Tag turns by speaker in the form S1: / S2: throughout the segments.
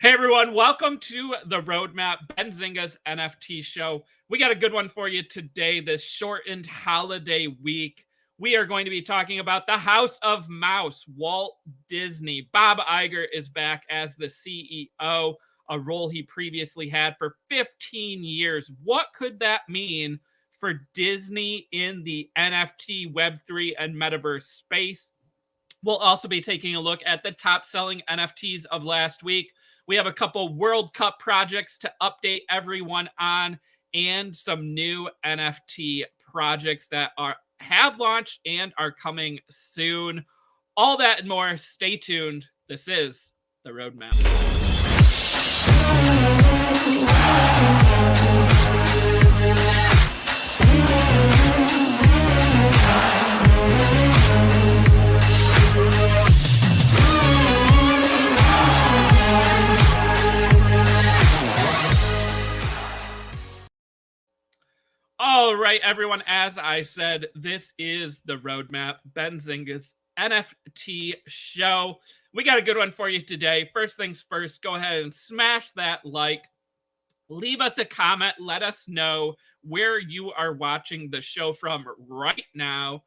S1: Hey everyone, welcome to the Roadmap, Benzinga's NFT show. We got a good one for you today, this shortened holiday week. We are going to be talking about the House of Mouse, Walt Disney. Bob Iger is back as the CEO, a role he previously had for 15 years. What could that mean for Disney in the NFT, Web3, and metaverse space? We'll also be taking a look at the top selling NFTs of last week. We have a couple World Cup projects to update everyone on and some new NFT projects that have launched and are coming soon. All that and more. Stay tuned. This is the Roadmap. All right, everyone, as I said, this is the Roadmap, Benzinga's NFT show. We got a good one for you today. First things first, go ahead and smash that like. Leave us a comment. Let us know where you are watching the show from right now.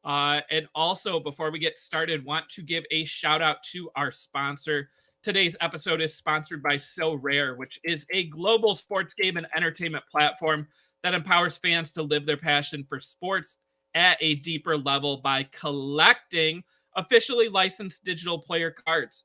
S1: And also, before we get started, want to give a shout out to our sponsor. Today's episode is sponsored by Sorare, which is a global sports game and entertainment platform that empowers fans to live their passion for sports at a deeper level by collecting officially licensed digital player cards.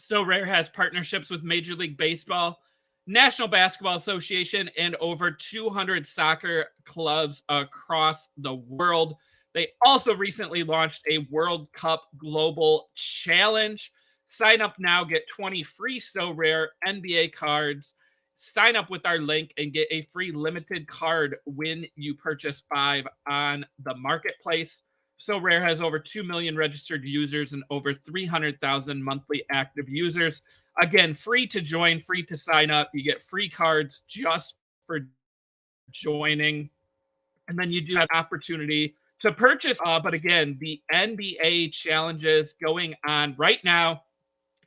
S1: Sorare has partnerships with Major League Baseball, National Basketball Association, and over 200 soccer clubs across the world. They also recently launched a World Cup Global Challenge. Sign up now, get 20 free Sorare NBA cards. Sign up with our link and get a free limited card when you purchase 5 on the marketplace. Sorare has over 2 million registered users and over 300,000 monthly active users. Again, free to join, free to sign up. You get free cards just for joining. And then you do have opportunity to purchase. But again, the NBA challenges going on right now.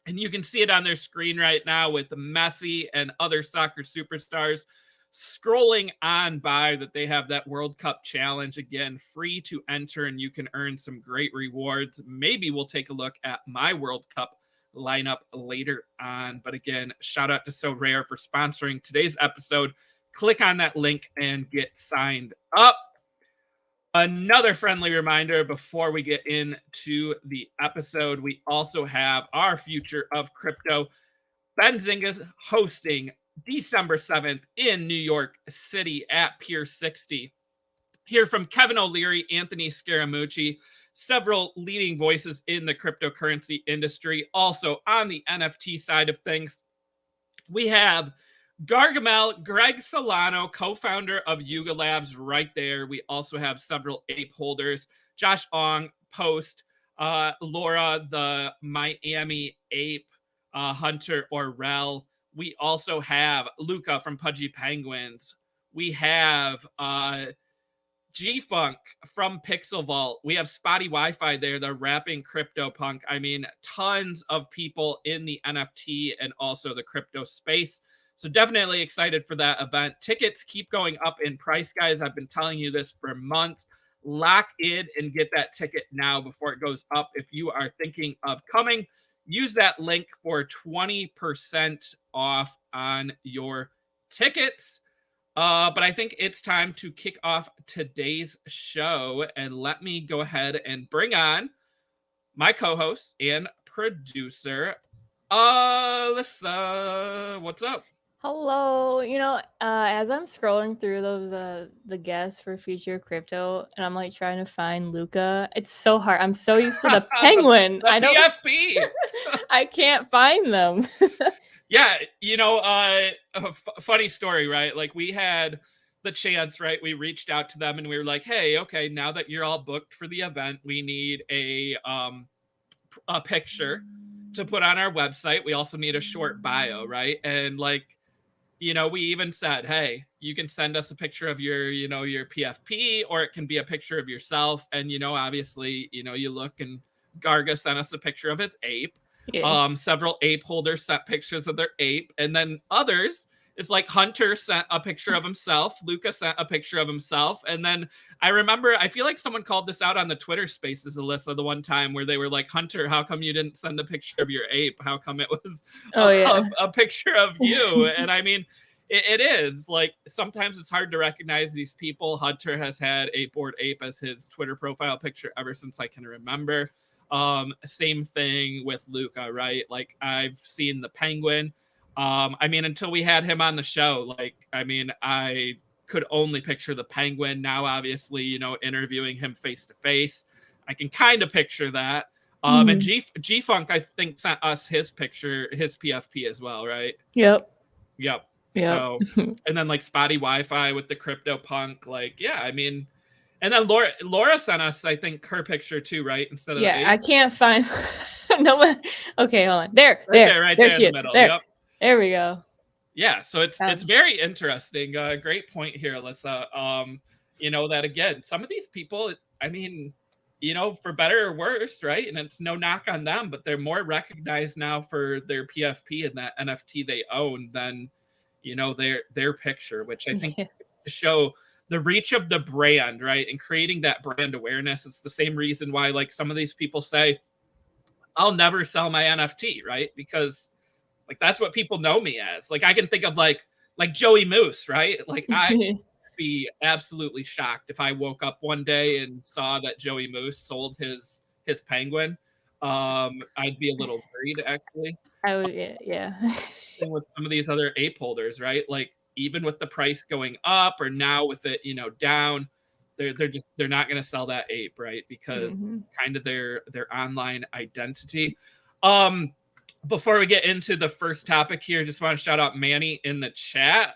S1: And you can see it on their screen right now with Messi and other soccer superstars scrolling on by that they have that World Cup challenge. Again, free to enter, and you can earn some great rewards. Maybe we'll take a look at my World Cup lineup later on. But again, shout out to Sorare for sponsoring today's episode. Click on that link and get signed up. Another friendly reminder before we get into the episode, we also have our Future of Crypto. Benzinga's hosting December 7th in New York City at Pier 60. Hear from Kevin O'Leary, Anthony Scaramucci, several leading voices in the cryptocurrency industry. Also on the NFT side of things, we have Gargamel, Greg Solano, co-founder of Yuga Labs, right there. We also have several ape holders. Josh Ong, Post, Laura, the Miami ape, Hunter Orrell. We also have Luca from Pudgy Penguins. We have G-Funk from Pixel Vault. We have Spotty Wi-Fi there, the rapping CryptoPunk. I mean, tons of people in the NFT and also the crypto space. So definitely excited for that event. Tickets keep going up in price, guys. I've been telling you this for months. Lock in and get that ticket now before it goes up. If you are thinking of coming, use that link for 20% off on your tickets. But I think it's time to kick off today's show. And let me go ahead and bring on my co-host and producer, Alyssa. What's up?
S2: Hello. As I'm scrolling through those the guests for Future Crypto, and I'm like trying to find Luca, it's so hard. I'm so used to the penguin.
S1: The
S2: I don't
S1: PFP.
S2: I can't find them.
S1: Yeah, funny story, right? Like we had the chance, right? We reached out to them and we were like, "Hey, okay, now that you're all booked for the event, we need a picture to put on our website. We also need a short bio, right?" And like, we even said, "Hey, you can send us a picture of your PFP, or it can be a picture of yourself." And obviously, you look, and Garga sent us a picture of his ape.
S2: Yeah.
S1: Several ape holders sent pictures of their ape, and then others, it's like Hunter sent a picture of himself, Luca sent a picture of himself, and then I remember, I feel like someone called this out on the Twitter Spaces, Alyssa, the one time where they were like, Hunter, how come you didn't send a picture of your ape? How come it was
S2: Oh yeah.
S1: a picture of you? And I mean, it is like sometimes it's hard to recognize these people. Hunter has had a Bored Ape as his Twitter profile picture ever since I can remember. Same thing with Luca, right? Like I've seen the Penguin. I mean, until we had him on the show, like, I mean, I could only picture the Penguin. Now, obviously, you know, interviewing him face to face, I can kind of picture that. And G Funk, I think, sent us his picture, his PFP as well, right?
S2: Yep.
S1: Yep.
S2: Yep.
S1: So, and then like Spotty Wi-Fi with the crypto punk, like, yeah, I mean, and then Laura sent us, I think, her picture too, right? Instead of
S2: I can't find no one. Okay, hold on. There
S1: right there in
S2: she
S1: the
S2: is.
S1: middle.
S2: There.
S1: Yep.
S2: There we go.
S1: Yeah, so it's very interesting. Great point here, Alyssa. You know, that again, some of these people, I mean, you know, for better or worse, right? And it's no knock on them, but they're more recognized now for their PFP and that NFT they own than, you know, their picture, which I think to show the reach of the brand, right? And creating that brand awareness. It's the same reason why like some of these people say, I'll never sell my NFT, right? Because like that's what people know me as. Like I can think of like Joey Moose, right? Like I'd be absolutely shocked if I woke up one day and saw that Joey Moose sold his penguin. I'd be a little worried actually.
S2: I would, yeah.
S1: Thing with some of these other ape holders, right? Like even with the price going up or now with it, you know, down, they're not going to sell that ape, right? Because kind of their online identity. Before we get into the first topic here, just want to shout out Manny in the chat.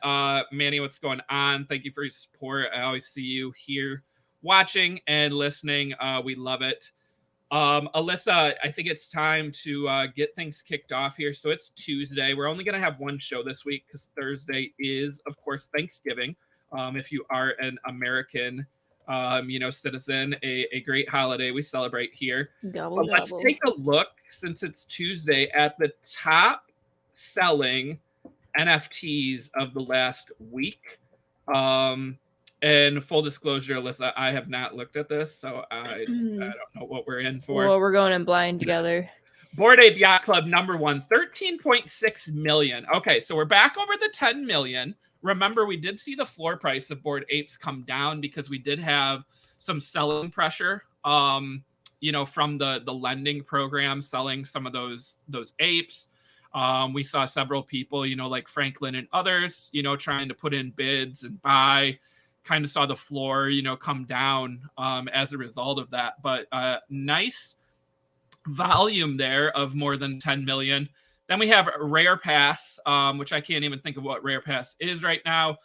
S1: Manny, what's going on? Thank you for your support. I always see you here watching and listening. We love it. Alyssa, I think it's time to get things kicked off here. So it's Tuesday. We're only going to have one show this week because Thursday is, of course, Thanksgiving. If you are an American, you know, citizen, a great holiday we celebrate here.
S2: Gobble,
S1: but let's take a look, since it's Tuesday, at the top selling NFTs of the last week. And full disclosure, Alyssa, I have not looked at this, so I don't know what we're in for.
S2: Well, we're going in blind together.
S1: Bored Ape Yacht Club #1, 13.6 million. Okay, so we're back over the 10 million. Remember, we did see the floor price of Bored Apes come down because we did have some selling pressure, you know, from the lending program selling some of those apes. We saw several people, you know, like Franklin and others, you know, trying to put in bids and buy. Kind of saw the floor, you know, come down as a result of that. But nice volume there of more than 10 million. Then we have Rare Pass, which I can't even think of what Rare Pass is right now.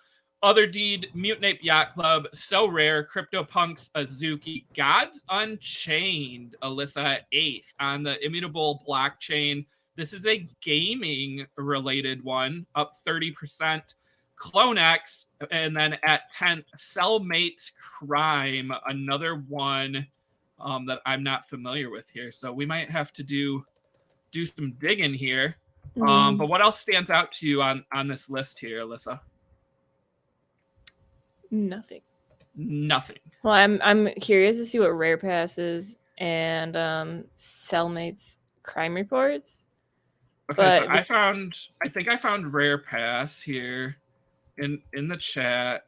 S1: Other Deed, Mutant Ape Yacht Club, So Rare, CryptoPunks, Azuki, Gods Unchained, Alyssa 8th on the Immutable blockchain. This is a gaming related one, up 30%. CloneX, and then at 10th, Cellmates Crime, another one that I'm not familiar with here. So we might have to do some digging here. But what else stands out to you on this list here, Alyssa?
S2: Nothing.
S1: Well,
S2: I'm curious to see what Rare Pass is and Cellmates Crime Reports.
S1: Okay, but so I think I found Rare Pass here in the chat.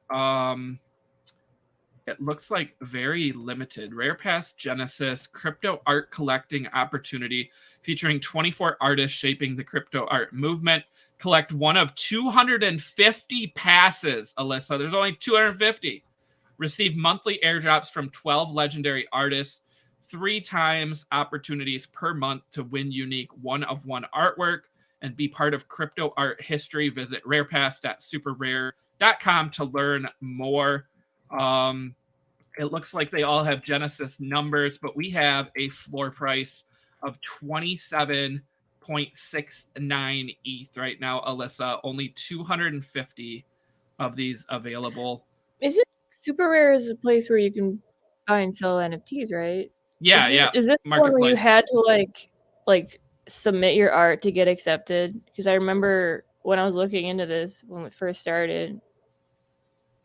S1: It looks like very limited. Rare Pass Genesis crypto art collecting opportunity featuring 24 artists shaping the crypto art movement. Collect one of 250 passes, Alyssa. There's only 250. Receive monthly airdrops from 12 legendary artists. 3 times opportunities per month to win unique one-of-one artwork and be part of crypto art history. Visit rarepass.superrare.com to learn more. It looks like they all have Genesis numbers, but we have a floor price of 27.69 ETH right now, Alyssa. Only 250 of these available.
S2: Is it Super Rare is a place where you can buy and sell NFTs, right?
S1: Yeah,
S2: Is this one where you had to like submit your art to get accepted? Because I remember when I was looking into this when it first started.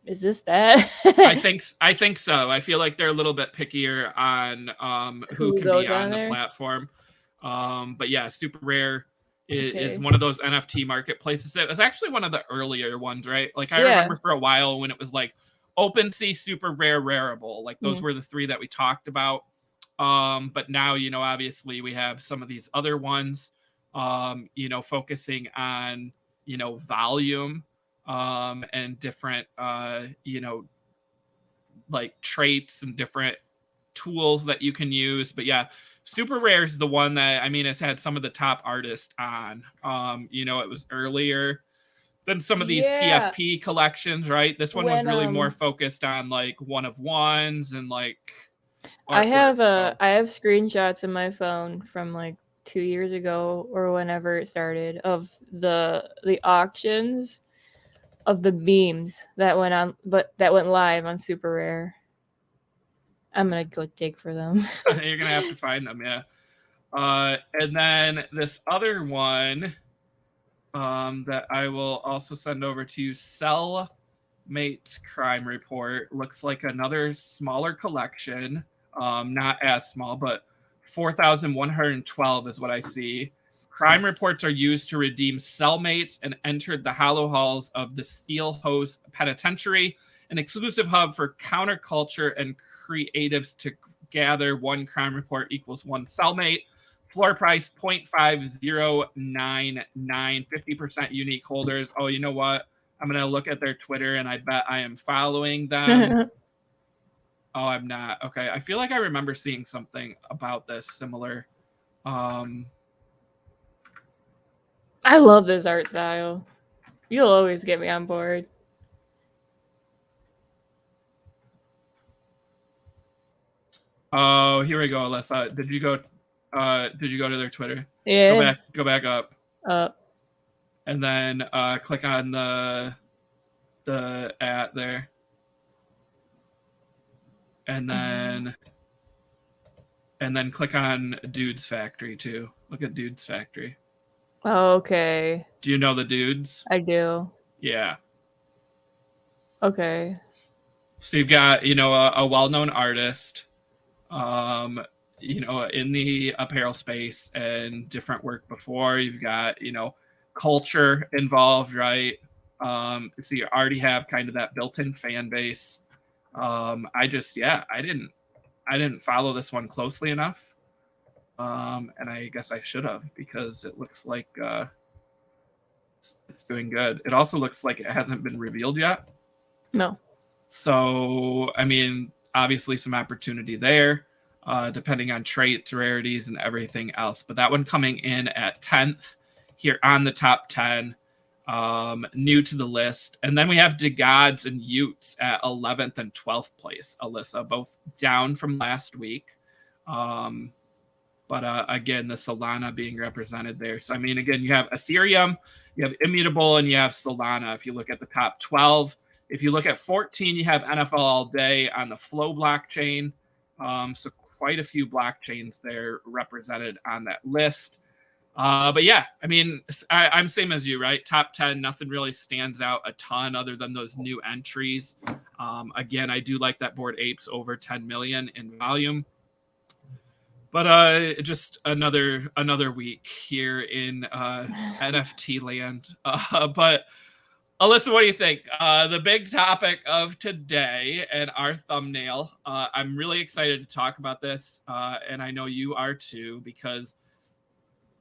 S2: Is this that?
S1: I think so. I feel like they're a little bit pickier on who
S2: Who
S1: can be
S2: goes on
S1: on the
S2: there?
S1: platform. But yeah, Super Rare is
S2: Okay.
S1: one of those NFT marketplaces. It was actually one of the earlier ones, right? Like I
S2: Yeah.
S1: remember for a while when it was like OpenSea, Super Rare, Rareable. Like those were the three that we talked about. But now, you know, obviously we have some of these other ones, you know, focusing on, you know, volume and different, you know, like traits and different tools that you can use. But yeah, Super Rare is the one that, I mean, has had some of the top artists on. You know, it was earlier than some of these
S2: Yeah.
S1: PFP collections, right? This one was
S2: When
S1: really more focused on like one of ones and like
S2: I
S1: artwork.
S2: have
S1: So
S2: I have screenshots in my phone from like 2 years ago or whenever it started of the auctions of the beams that went on, but that went live on Super Rare. I'm gonna go dig for them.
S1: you're gonna have to find them, yeah. And then this other one that I will also send over to you, Cellmates Crime Report. Looks like another smaller collection. Not as small, but 4,112 is what I see. Crime reports are used to redeem cellmates and entered the hollow halls of the Steel Hose Penitentiary, an exclusive hub for counterculture and creatives to gather. One crime report equals one cellmate. Floor price 0.5099, 50% unique holders. Oh, you know what? I'm going to look at their Twitter and I bet I am following them. Oh, I'm not. Okay. I feel like I remember seeing something about this similar.
S2: I love this art style. You'll always get me on board.
S1: Oh, here we go, Alyssa. Did you go to their Twitter?
S2: Yeah.
S1: Go back up.
S2: Uh,
S1: And then click on the at there. And then click on Dude's Factory too. Look at Dude's Factory.
S2: okay.
S1: Do you know the dudes?
S2: I do.
S1: Yeah.
S2: Okay.
S1: So you've got, you know, a well-known artist, you know, in the apparel space and different work before. You've got, you know, culture involved, right? So you already have kind of that built-in fan base. I just, yeah, I didn't follow this one closely enough. And I guess I should have, because it looks like it's doing good. It also looks like it hasn't been revealed yet.
S2: No.
S1: So, I mean, obviously some opportunity there, depending on traits, rarities, and everything else. But that one coming in at 10th here on the top 10, new to the list. And then we have DeGods and Utes at 11th and 12th place, Alyssa, both down from last week. But again, the Solana being represented there. So, I mean, again, you have Ethereum, you have Immutable, and you have Solana. If you look at the top 12, if you look at 14, you have NFL All Day on the Flow blockchain. So quite a few blockchains there represented on that list. But yeah, I mean, I'm same as you, right? Top 10, nothing really stands out a ton other than those new entries. Again, I do like that Bored Apes over 10 million in volume. But just another week here in NFT land. But Alyssa, what do you think? The big topic of today and our thumbnail. I'm really excited to talk about this, and I know you are too, because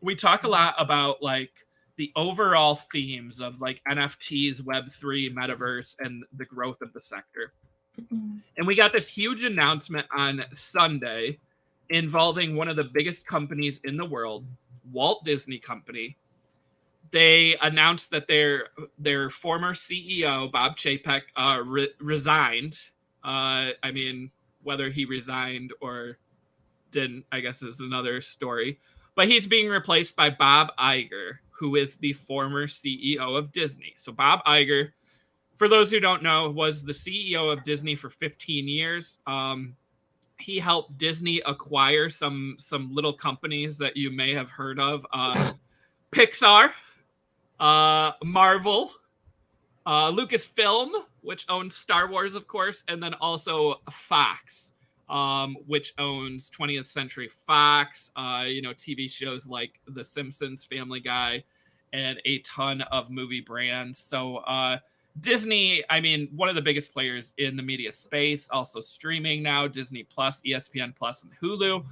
S1: we talk a lot about like the overall themes of like NFTs, Web3, Metaverse, and the growth of the sector. And we got this huge announcement on Sunday involving one of the biggest companies in the world, Walt Disney Company. They announced that their former CEO, Bob Chapek, resigned. I mean, whether he resigned or didn't, I guess, is another story. But he's being replaced by Bob Iger, who is the former CEO of Disney. So Bob Iger, for those who don't know, was the CEO of Disney for 15 years. he helped Disney acquire some little companies that you may have heard of. Pixar, Marvel, Lucasfilm, which owns Star Wars, of course, and then also Fox, which owns 20th Century Fox, TV shows like The Simpsons, Family Guy, and a ton of movie brands. So Disney, I mean, one of the biggest players in the media space, also streaming now, Disney Plus, ESPN Plus, and Hulu.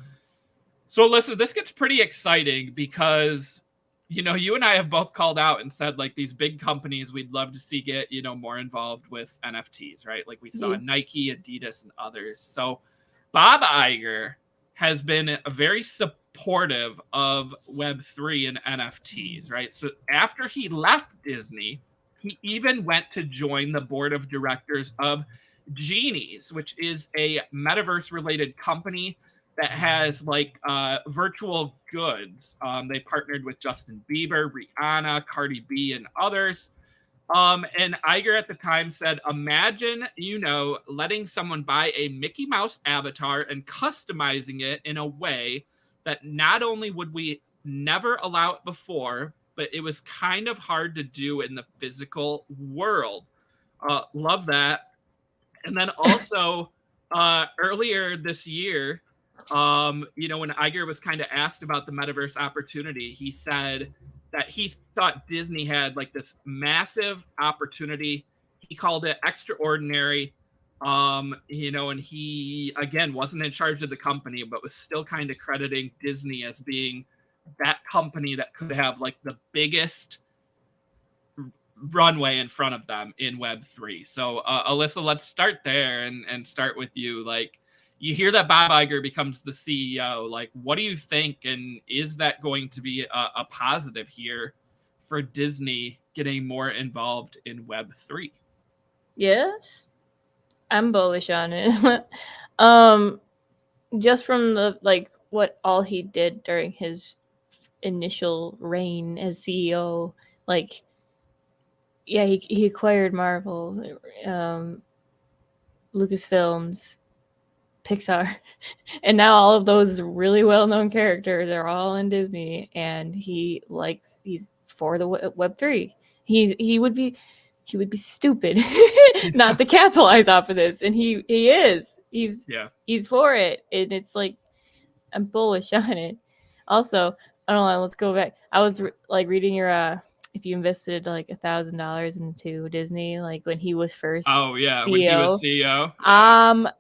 S1: So Alyssa, this gets pretty exciting because you and I have both called out and said like these big companies we'd love to see get, more involved with NFTs, right? Like we saw Nike, Adidas, and others. So Bob Iger has been very supportive of Web3 and NFTs, right? So after he left Disney, he even went to join the board of directors of Genies, which is a metaverse related company that has like virtual goods. They partnered with Justin Bieber, Rihanna, Cardi B, and others. And Iger at the time said, imagine, letting someone buy a Mickey Mouse avatar and customizing it in a way that not only would we never allow it before, but it was kind of hard to do in the physical world. Love that. And then also earlier this year, when Iger was kind of asked about the metaverse opportunity, he said that he thought Disney had like this massive opportunity. He called it extraordinary. And he again wasn't in charge of the company, but was still kind of crediting Disney as being that company that could have like the biggest runway in front of them in Web3. So Alyssa, let's start there and start with you. Like, you hear that Bob Iger becomes the CEO. Like, what do you think? And is that going to be a positive here for Disney getting more involved in Web3?
S2: Yes, I'm bullish on it. Just from the what all he did during his initial reign as CEO, he acquired Marvel, Lucasfilms, Pixar, and now all of those really well-known characters are all in Disney, and he's for the Web3. He would be stupid not to capitalize off of this, and he is. He's for it, and it's like I'm bullish on it. Also, I don't know. Let's go back. I was reading your if you invested like $1,000 into Disney, like when he was first.
S1: Oh yeah,
S2: CEO,
S1: when he was CEO.
S2: Yeah.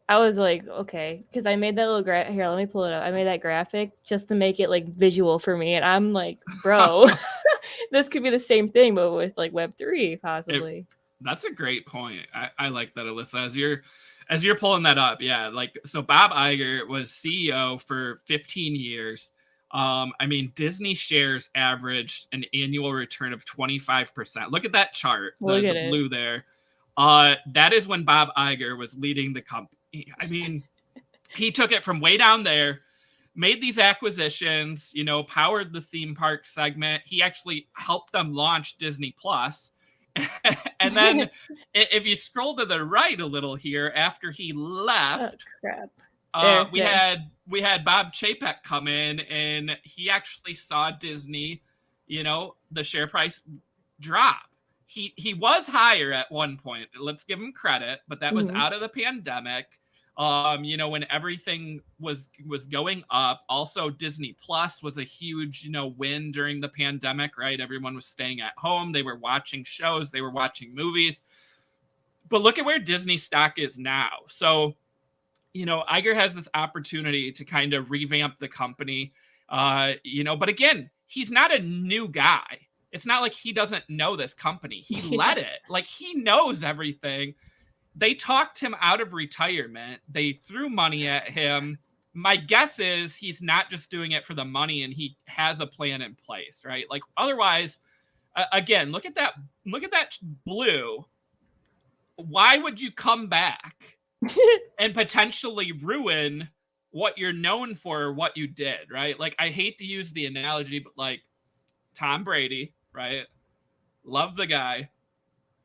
S2: I was like, okay, because I made that little here. Let me pull it up. I made that graphic just to make it like visual for me, and I'm like, bro, this could be the same thing, but with like Web3 possibly.
S1: That's a great point. I like that, Alyssa. As you're pulling that up, yeah. Like, so Bob Iger was CEO for 15 years. I mean, Disney shares averaged an annual return of 25%. Look at that chart, the blue there. That is when Bob Iger was leading the company. I mean, he took it from way down there, made these acquisitions, powered the theme park segment. He actually helped them launch Disney Plus. And then if you scroll to the right a little here, after he left, we had Bob Chapek come in, and he actually saw Disney, the share price drop. He was higher at one point. Let's give him credit, but that was out of the pandemic. When everything was going up. Also, Disney Plus was a huge, win during the pandemic, right? Everyone was staying at home. They were watching shows. They were watching movies. But look at where Disney stock is now. So, Iger has this opportunity to kind of revamp the company, but again, he's not a new guy. It's not like he doesn't know this company. He led it. Like, he knows everything. They talked him out of retirement. They threw money at him. My guess is he's not just doing it for the money, and he has a plan in place, right? Like, otherwise, again, look at that blue. Why would you come back and potentially ruin what you're known for or what you did, right? Like, I hate to use the analogy, but like Tom Brady, right? Love the guy.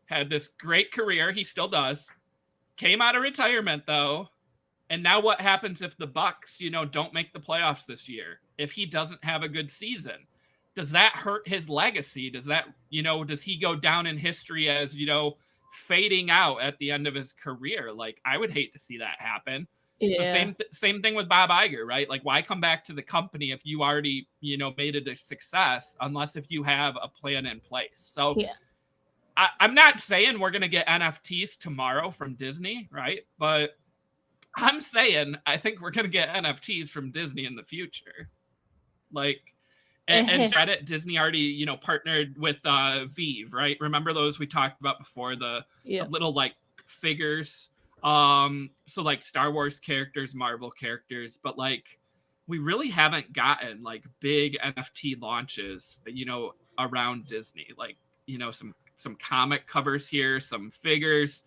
S1: Had this great career. He still does. Came out of retirement, though, And now what happens if the Bucks, don't make the playoffs this year? If he doesn't have a good season, does that hurt his legacy? Does that, does he go down in history as, fading out at the end of his career? Like, I would hate to see that happen. So
S2: Yeah.
S1: same thing with Bob Iger, right? Like, why come back to the company if you already, made it a success, unless if you have a plan in place? So
S2: Yeah.
S1: I'm not saying we're going to get NFTs tomorrow from Disney, right? But I'm saying I think we're going to get NFTs from Disney in the future. Like, and credit, Disney already, partnered with Vive, right? Remember those we talked about before, the little like figures. So like Star Wars characters, Marvel characters, but like we really haven't gotten like big NFT launches, around Disney. Like, some comic covers here, some figures.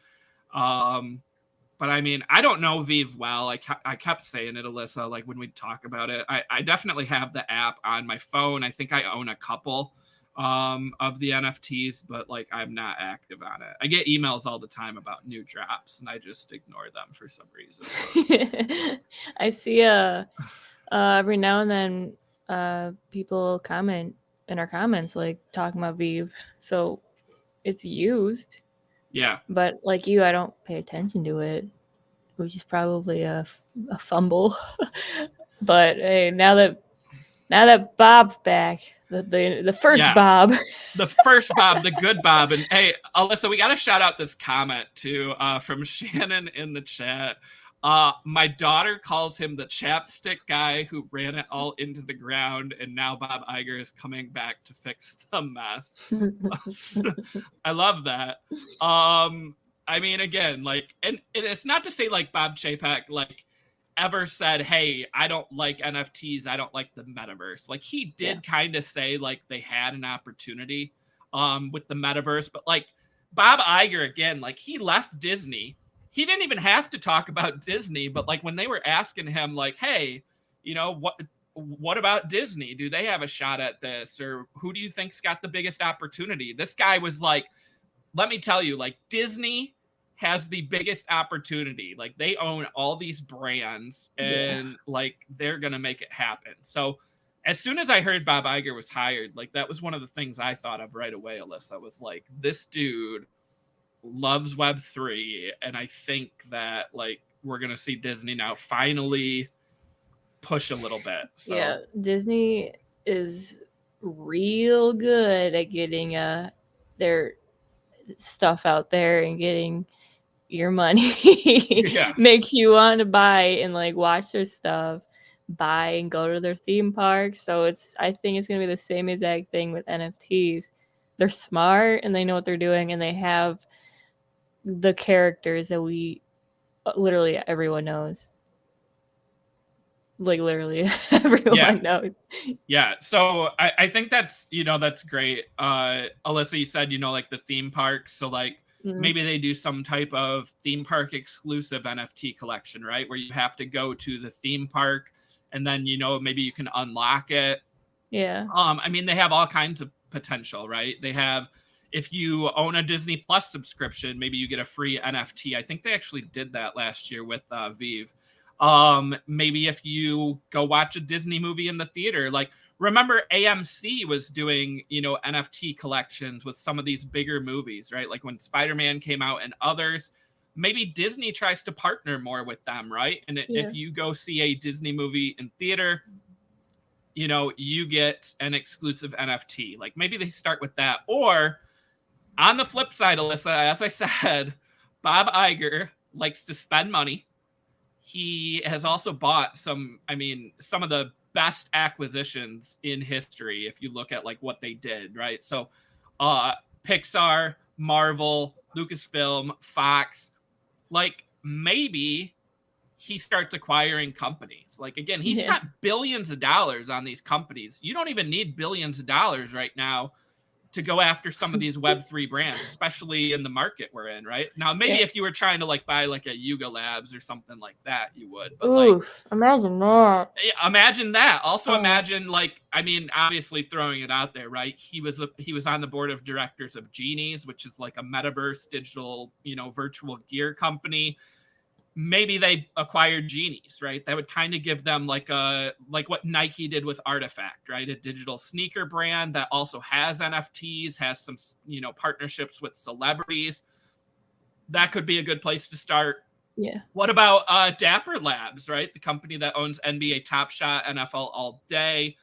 S1: But I mean, I don't know Vive well. I kept saying it, Alyssa, like when we talk about it. I definitely have the app on my phone. I think I own a couple of the NFTs, but like I'm not active on it. I get emails all the time about new drops and I just ignore them for some reason.
S2: I see every now and then people comment in our comments like talking about Vive. So it's used.
S1: Yeah.
S2: But like you, I don't pay attention to it, which is probably a fumble. But hey, now that Bob's back, the first Bob.
S1: The first Bob, the good Bob. And hey, Alyssa, we got to shout out this comment too from Shannon in the chat. My daughter calls him the chapstick guy who ran it all into the ground, and now Bob Iger is coming back to fix the mess. I love that. I mean, again, like, and it's not to say like Bob Chapek like ever said, hey, I don't like NFTs, I don't like the metaverse. Like, he did kind of say like they had an opportunity with the metaverse, but like Bob Iger, again, like he left Disney. He didn't even have to talk about Disney, but like when they were asking him like, hey, what about Disney? Do they have a shot at this? Or who do you think's got the biggest opportunity? This guy was like, let me tell you, like, Disney has the biggest opportunity. Like, they own all these brands and like they're going to make it happen. So as soon as I heard Bob Iger was hired, like that was one of the things I thought of right away, Alyssa, was like, this dude loves Web3, and I think that like we're gonna see Disney now finally push a little bit. So
S2: yeah, Disney is real good at getting their stuff out there and getting your money. Makes you want to buy and like watch their stuff, buy and go to their theme parks. So I think it's gonna be the same exact thing with NFTs. They're smart and they know what they're doing, and they have the characters that we literally everyone knows. Like literally everyone knows.
S1: Yeah. So I think that's, that's great. Alyssa, you said, like the theme parks. So like maybe they do some type of theme park exclusive NFT collection, right? Where you have to go to the theme park and then, maybe you can unlock it.
S2: Yeah.
S1: I mean, they have all kinds of potential, right? They have, if you own a Disney Plus subscription, maybe you get a free NFT. I think they actually did that last year with Vive. Maybe if you go watch a Disney movie in the theater, like remember AMC was doing, NFT collections with some of these bigger movies, right? Like when Spider-Man came out and others, maybe Disney tries to partner more with them, right? And if you go see a Disney movie in theater, you get an exclusive NFT. Like maybe they start with that. Or on the flip side, Alyssa, as I said, Bob Iger likes to spend money. He has also bought some of the best acquisitions in history if you look at like what they did, right? So Pixar, Marvel, Lucasfilm, Fox, like maybe he starts acquiring companies. Like, again, he spent billions of dollars on these companies. You don't even need billions of dollars right now to go after some of these Web3 brands, especially in the market we're in, right? Now, maybe if you were trying to like buy like a Yuga Labs or something like that, you would. But
S2: oof, like, imagine that.
S1: Imagine that. Also imagine like, I mean, obviously throwing it out there, right? He was on the board of directors of Genies, which is like a metaverse digital, virtual gear company. maybe they acquired genies, right? That would kind of give them like what Nike did with Artifact, right? A digital sneaker brand that also has NFTs, has some, you know, partnerships with celebrities. That could be a good place to start.
S2: Yeah.
S1: What about Dapper Labs, right? The company that owns NBA Top Shot, NFL All Day.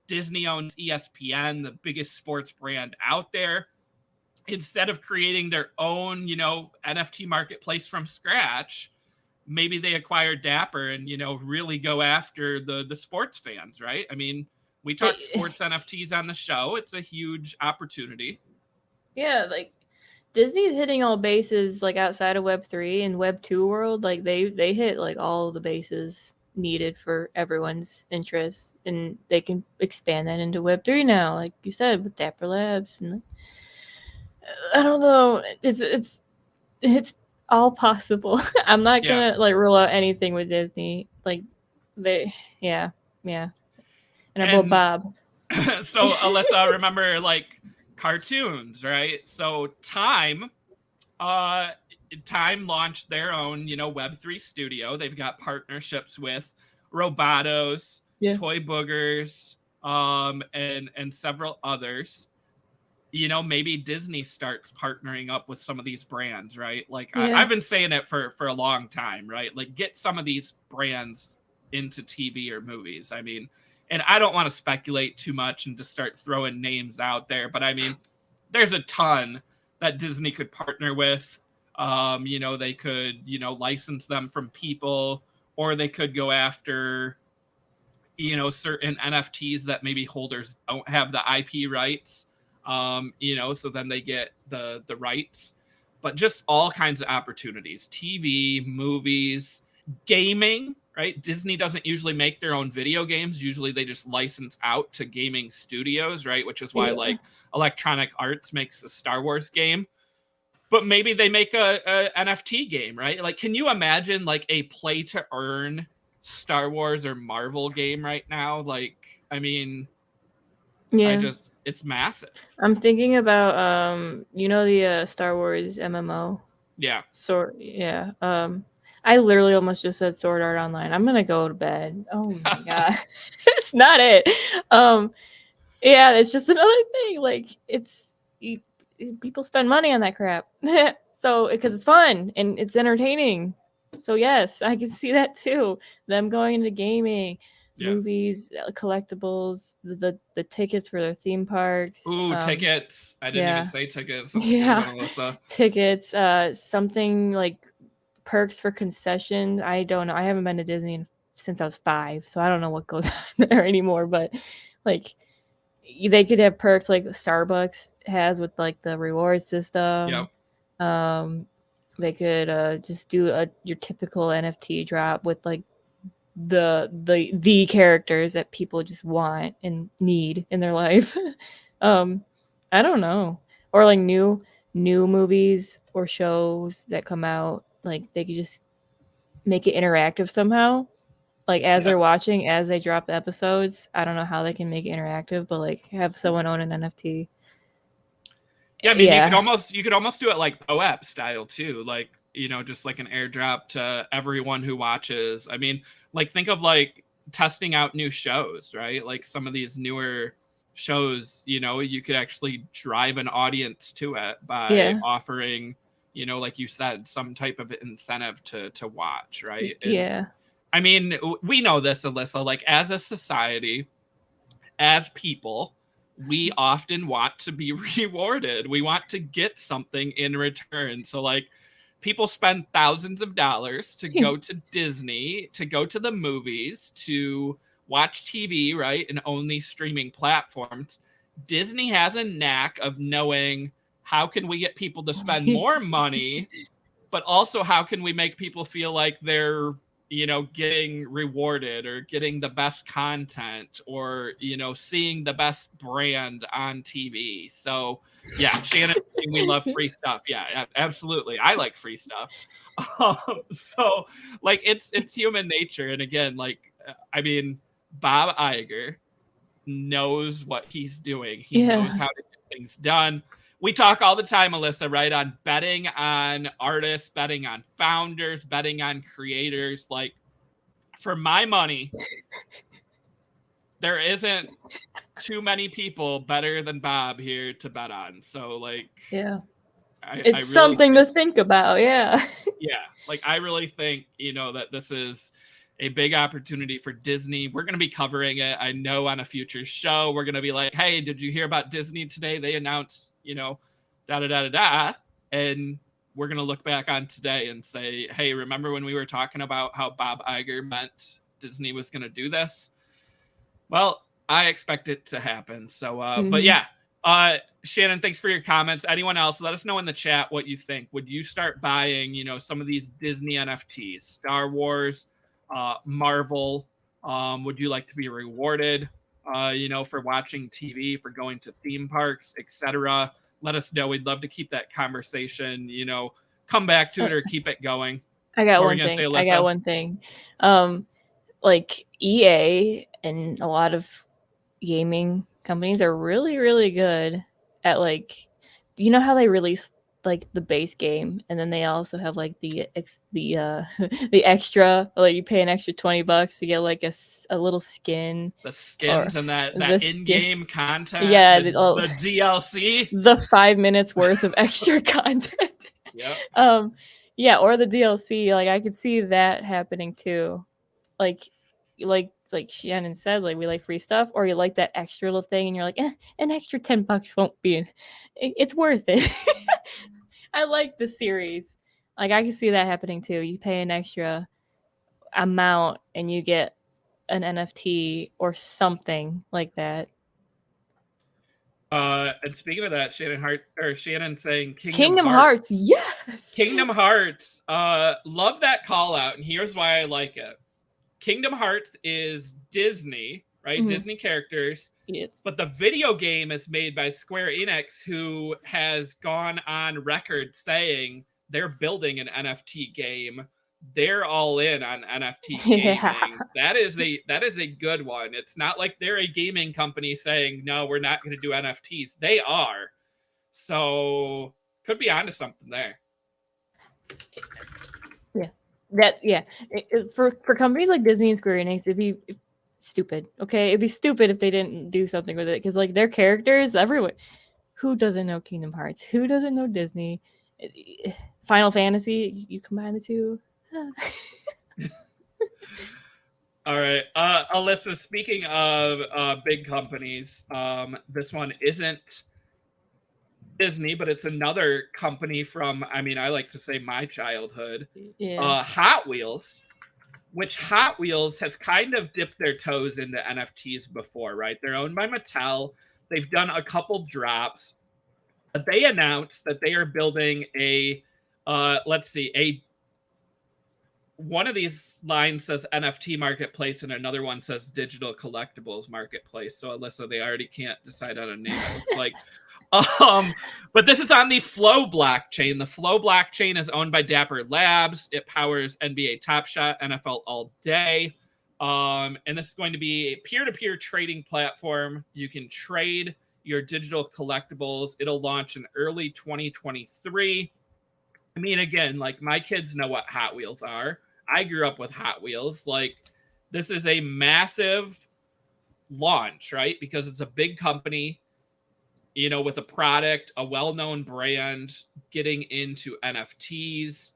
S1: Disney owns ESPN, the biggest sports brand out there. Instead of creating their own, you know, NFT marketplace from scratch, maybe they acquire Dapper and, you know, really go after the sports fans, right? I mean, we talk sports NFTs on the show. It's a huge opportunity.
S2: Yeah, like Disney's hitting all bases like outside of Web3 and Web2 world. Like they hit like all the bases needed for everyone's interest, and they can expand that into Web3 now, like you said, with Dapper Labs. And I don't know, it's all possible. I'm not gonna like rule out anything with Disney. Like yeah. And about Bob.
S1: So Alyssa, remember like cartoons, right? So Time launched their own, you know, Web3 studio. They've got partnerships with Robotos, Toy Boogers, and several others. You know, maybe Disney starts partnering up with some of these brands, right? Like I've been saying it for a long time, right? Like get some of these brands into TV or movies. I mean, and I don't want to speculate too much and just start throwing names out there, but I mean, there's a ton that Disney could partner with. You know, they could, you know, license them from people, or they could go after, you know, certain NFTs that maybe holders don't have the IP rights. You know, so then they get the rights. But just all kinds of opportunities. TV, movies, gaming, right? Disney doesn't usually make their own video games. Usually they just license out to gaming studios, right? Which is why like Electronic Arts makes the Star Wars game. But maybe they make a NFT game, right? Like, can you imagine like a play to earn Star Wars or Marvel game right now? Like, I mean, it's massive.
S2: I'm thinking about you know, the Star Wars MMO.
S1: Yeah.
S2: I literally almost just said Sword Art Online. I'm gonna go to bed. Oh my god. It's not it. Yeah, it's just another thing. Like people spend money on that crap. So because it's fun and it's entertaining. So yes, I can see that too. Them going into gaming, movies, collectibles, the tickets for their theme parks.
S1: Ooh, tickets! I didn't even say tickets.
S2: Tickets. Something like perks for concessions. I don't know. I haven't been to Disney since I was 5, so I don't know what goes on there anymore. But like, they could have perks like Starbucks has with like the reward system. They could just do your typical NFT drop with like the characters that people just want and need in their life. I don't know. Or like new movies or shows that come out, like they could just make it interactive somehow. Like as they're watching, as they drop the episodes. I don't know how they can make it interactive, but like have someone own an NFT.
S1: Yeah, I mean, you could almost do it like POAP style too, like, you know, just like an airdrop to everyone who watches. I mean, like think of like testing out new shows, right? Like some of these newer shows, you know, you could actually drive an audience to it by offering, you know, like you said, some type of incentive to watch, right? And, I mean, we know this, Alyssa, like as a society, as people, we often want to be rewarded. We want to get something in return. So like people spend thousands of dollars to go to Disney, to go to the movies, to watch TV, right? And own these streaming platforms. Disney has a knack of knowing how can we get people to spend more money, but also how can we make people feel like they're, you know, getting rewarded or getting the best content or, you know, seeing the best brand on TV. So yeah, Shannon, we love free stuff. Yeah, absolutely. I like free stuff. So like it's human nature. And again, like, I mean, Bob Iger knows what he's doing. He knows how to get things done. we talk all the time, Alyssa, right? On betting on artists, betting on founders, betting on creators. Like, for my money, there isn't too many people better than Bob here to bet on. So, like,
S2: Yeah.
S1: I
S2: It's
S1: really
S2: something
S1: think,
S2: to think about. Yeah.
S1: yeah, like, I really think, that this is a big opportunity for Disney. We're going to be covering it. I know on a future show, we're going to be like, hey, did you hear about Disney today? They announced, da da da da da. And we're going to look back on today and say, hey, remember when we were talking about how Bob Iger meant Disney was going to do this? Well, I expect it to happen. So, but yeah, Shannon, thanks for your comments. Anyone else, let us know in the chat what you think. Would you start buying, some of these Disney NFTs, Star Wars, Marvel? Would you like to be rewarded, for watching TV, for going to theme parks, etc.? Let us know. We'd love to keep that conversation, come back to it or keep it going.
S2: I got
S1: What were
S2: one
S1: you gonna
S2: thing.
S1: say,
S2: I got
S1: Alyssa?
S2: one thing. Like EA and a lot of gaming companies are really, really good at like, you know how they release like the base game and then they also have like the the extra, like you pay an extra $20 to get like a little skin,
S1: The
S2: or
S1: skins and that
S2: the skin.
S1: in-game content,
S2: Yeah,
S1: the DLC.
S2: the 5 minutes worth of extra content.
S1: Yep.
S2: Yeah, or the DLC. Like I could see that happening too. Like Shannon said, like we like free stuff, or you like that extra little thing, and you're like, an extra $10 won't be, it's worth it. I like the series. Like I can see that happening too. You pay an extra amount and you get an NFT or something like that.
S1: And speaking of that, Shannon saying
S2: Kingdom Hearts, yes.
S1: Kingdom Hearts. Love that call out, and here's why I like it. Kingdom Hearts is Disney, right? Disney characters.
S2: Yes.
S1: But the video game is made by Square Enix, who has gone on record saying they're building an NFT game. They're all in on NFT gaming.
S2: Yeah.
S1: That is a good one. It's not like they're a gaming company saying, no, we're not going to do NFTs. They are. So could be onto something there.
S2: Yeah. For companies like Disney and Square Enix, it'd be stupid. Okay, it'd be stupid if they didn't do something with it, because like their characters, everyone. Who doesn't know Kingdom Hearts? Who doesn't know Disney? Final Fantasy. You combine the two.
S1: All right, Alyssa. Speaking of big companies, this one isn't Disney, but it's another company from, I like to say my childhood.
S2: Yeah.
S1: Hot Wheels, which Hot Wheels has kind of dipped their toes into NFTs before, right? They're owned by Mattel. They've done a couple drops. But they announced that they are building one of these lines says NFT marketplace and another one says digital collectibles marketplace. So Alyssa, they already can't decide on a name, it looks like. But this is on the Flow blockchain. The Flow blockchain is owned by Dapper Labs. It powers NBA Top Shot, NFL All Day. And this is going to be a peer-to-peer trading platform. You can trade your digital collectibles. It'll launch in early 2023. Again, like my kids know what Hot Wheels are. I grew up with Hot Wheels. Like, this is a massive launch, right? Because it's a big company, with a product, a well-known brand, getting into NFTs.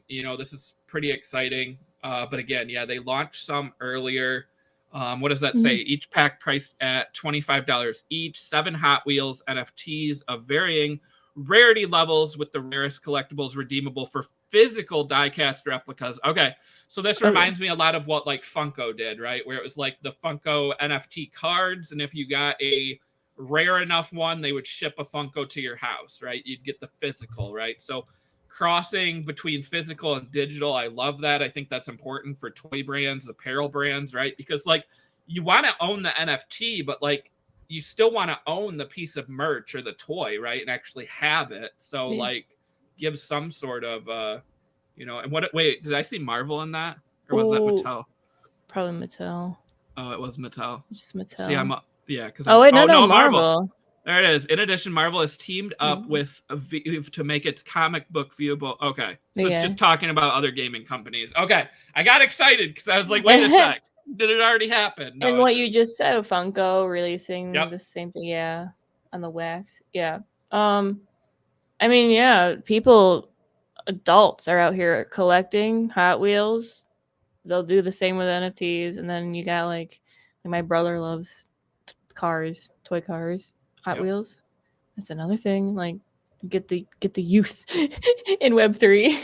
S1: This is pretty exciting. But again, yeah, they launched some earlier. What does that say? Each pack priced at $25 each. 7 Hot Wheels NFTs of varying rarity levels, with the rarest collectibles redeemable for physical die-cast replicas. Okay, so this reminds me a lot of what like Funko did, right? Where it was like the Funko NFT cards, and if you got a rare enough one, they would ship a Funko to your house, right? You'd get the physical, right? So crossing between physical and digital, I love that. I think that's important for toy brands, apparel brands, right? Because like you want to own the NFT, but like you still want to own the piece of merch or the toy, right? And actually have it. So like give some sort of and wait, did I see Marvel in that? Or was that Mattel?
S2: Probably Mattel.
S1: Oh, it was Mattel.
S2: Just Mattel.
S1: See, I'm yeah, because
S2: no, Marvel.
S1: There it is. In addition, Marvel has teamed up with Vive to make its comic book viewable. Okay, so it's just talking about other gaming companies. Okay, I got excited because I was like, wait a sec, did it already happen? No,
S2: and what you just said, Funko releasing the same thing, on the wax, I mean, people, adults are out here collecting Hot Wheels. They'll do the same with NFTs, and then you got like my brother loves cars, toy cars, Hot Wheels. That's another thing. Like, get the youth in Web3.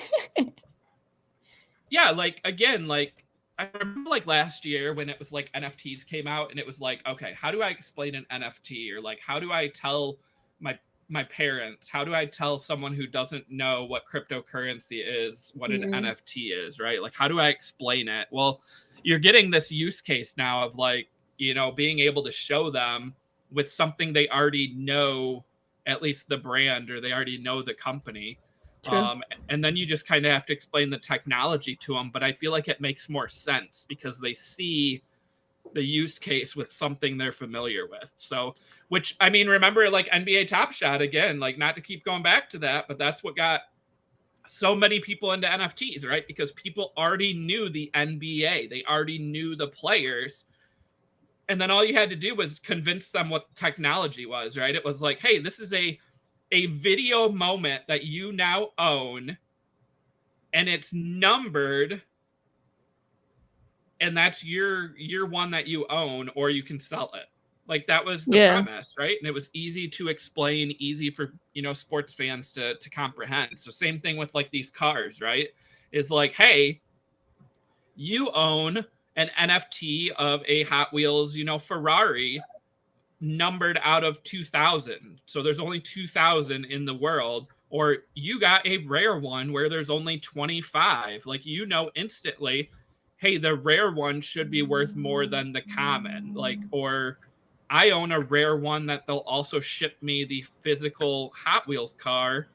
S1: Yeah, like again, like I remember like last year when it was like NFTs came out, and it was like, okay, how do I explain an NFT, or like how do I tell my parents, how do I tell someone who doesn't know what cryptocurrency is, what an NFT is, right? Like, how do I explain it? Well, you're getting this use case now of like, being able to show them with something they already know, at least the brand, or they already know the company. And then you just kind of have to explain the technology to them. But I feel like it makes more sense because they see the use case with something they're familiar with. So, which, I mean, remember like NBA Top Shot again, like not to keep going back to that, but that's what got so many people into NFTs, right? Because people already knew the NBA, they already knew the players. And then all you had to do was convince them what technology was, right? It was like, hey, this is a video moment that you now own, and it's numbered, and that's your one that you own, or you can sell it. Like, that was the premise, right? And it was easy to explain, easy for sports fans to comprehend. So same thing with like these cars, right? Is like, hey, you own an NFT of a Hot Wheels, Ferrari, numbered out of 2,000. So there's only 2,000 in the world. Or you got a rare one where there's only 25. Like, instantly, hey, the rare one should be worth more than the common. Like, or I own a rare one that they'll also ship me the physical Hot Wheels car.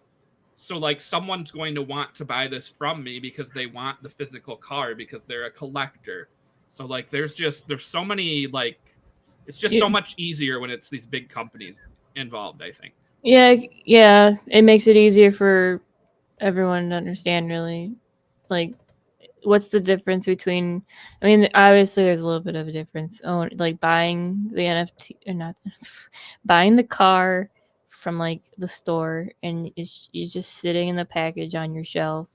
S1: So like, someone's going to want to buy this from me because they want the physical car because they're a collector. So like, there's so many, like, it's just so much easier when it's these big companies involved, I think.
S2: Yeah, it makes it easier for everyone to understand, really. Like, what's the difference between, I mean, obviously there's a little bit of a difference. Oh, like buying the NFT, or not, buying the car from like the store and it's just sitting in the package on your shelf,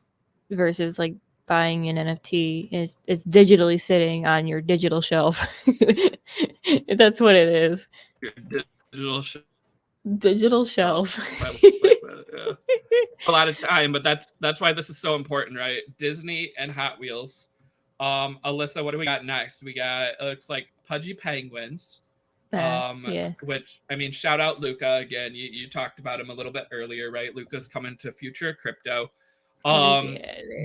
S2: versus like buying an NFT. It's digitally sitting on your digital shelf. That's what it is. Digital shelf.
S1: Yeah. A lot of time, but that's why this is so important, right? Disney and Hot Wheels. Alyssa, what do we got next? We got, it looks like Pudgy Penguins. Which, I mean, shout out Luca again. You talked about him a little bit earlier, right? Luca's coming to Future Crypto.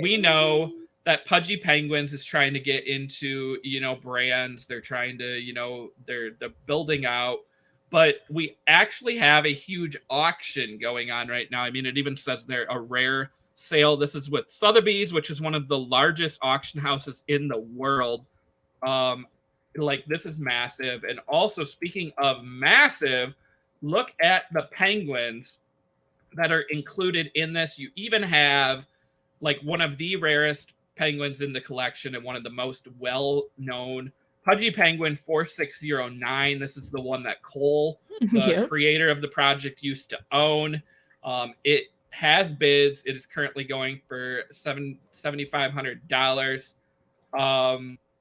S1: We know that Pudgy Penguins is trying to get into, brands. They're trying to, they're building out. But we actually have a huge auction going on right now. I mean, it even says there a rare sale. This is with Sotheby's, which is one of the largest auction houses in the world. Like, this is massive. And also, speaking of massive, look at the penguins that are included in this. You even have like one of the rarest penguins in the collection and one of the most well-known, Pudgy Penguin 4609. This is the one that Cole, the creator of the project, used to own. It has bids. It is currently going for $7,500.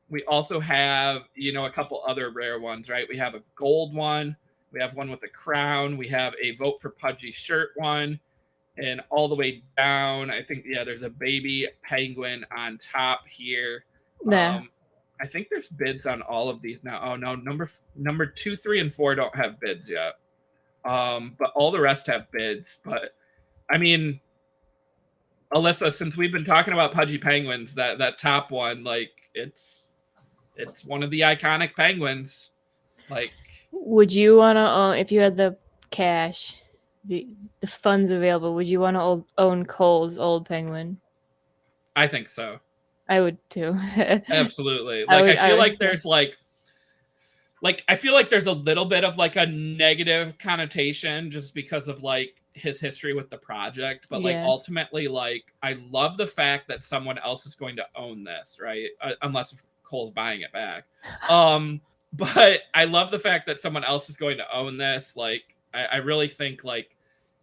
S1: We also have, a couple other rare ones, right? We have a gold one. We have one with a crown. We have a Vote for Pudgy shirt one. And all the way down, I think, there's a baby penguin on top here. I think there's bids on all of these now. Oh no, number 2, 3, and 4 don't have bids yet. But all the rest have bids. But I mean, Alyssa, since we've been talking about Pudgy Penguins, that top one, like, it's one of the iconic penguins. Like,
S2: would you want to, if you had the cash, the funds available, would you want to own Cole's old penguin?
S1: I think so.
S2: I would too.
S1: Absolutely. Like, I feel like there's like, like I feel like there's a little bit of like a negative connotation just because of like his history with the project, but like
S2: Yeah.
S1: ultimately, like I love the fact that someone else is going to own this, right? Unless Cole's buying it back. But I love the fact that someone else is going to own this. Like I really think like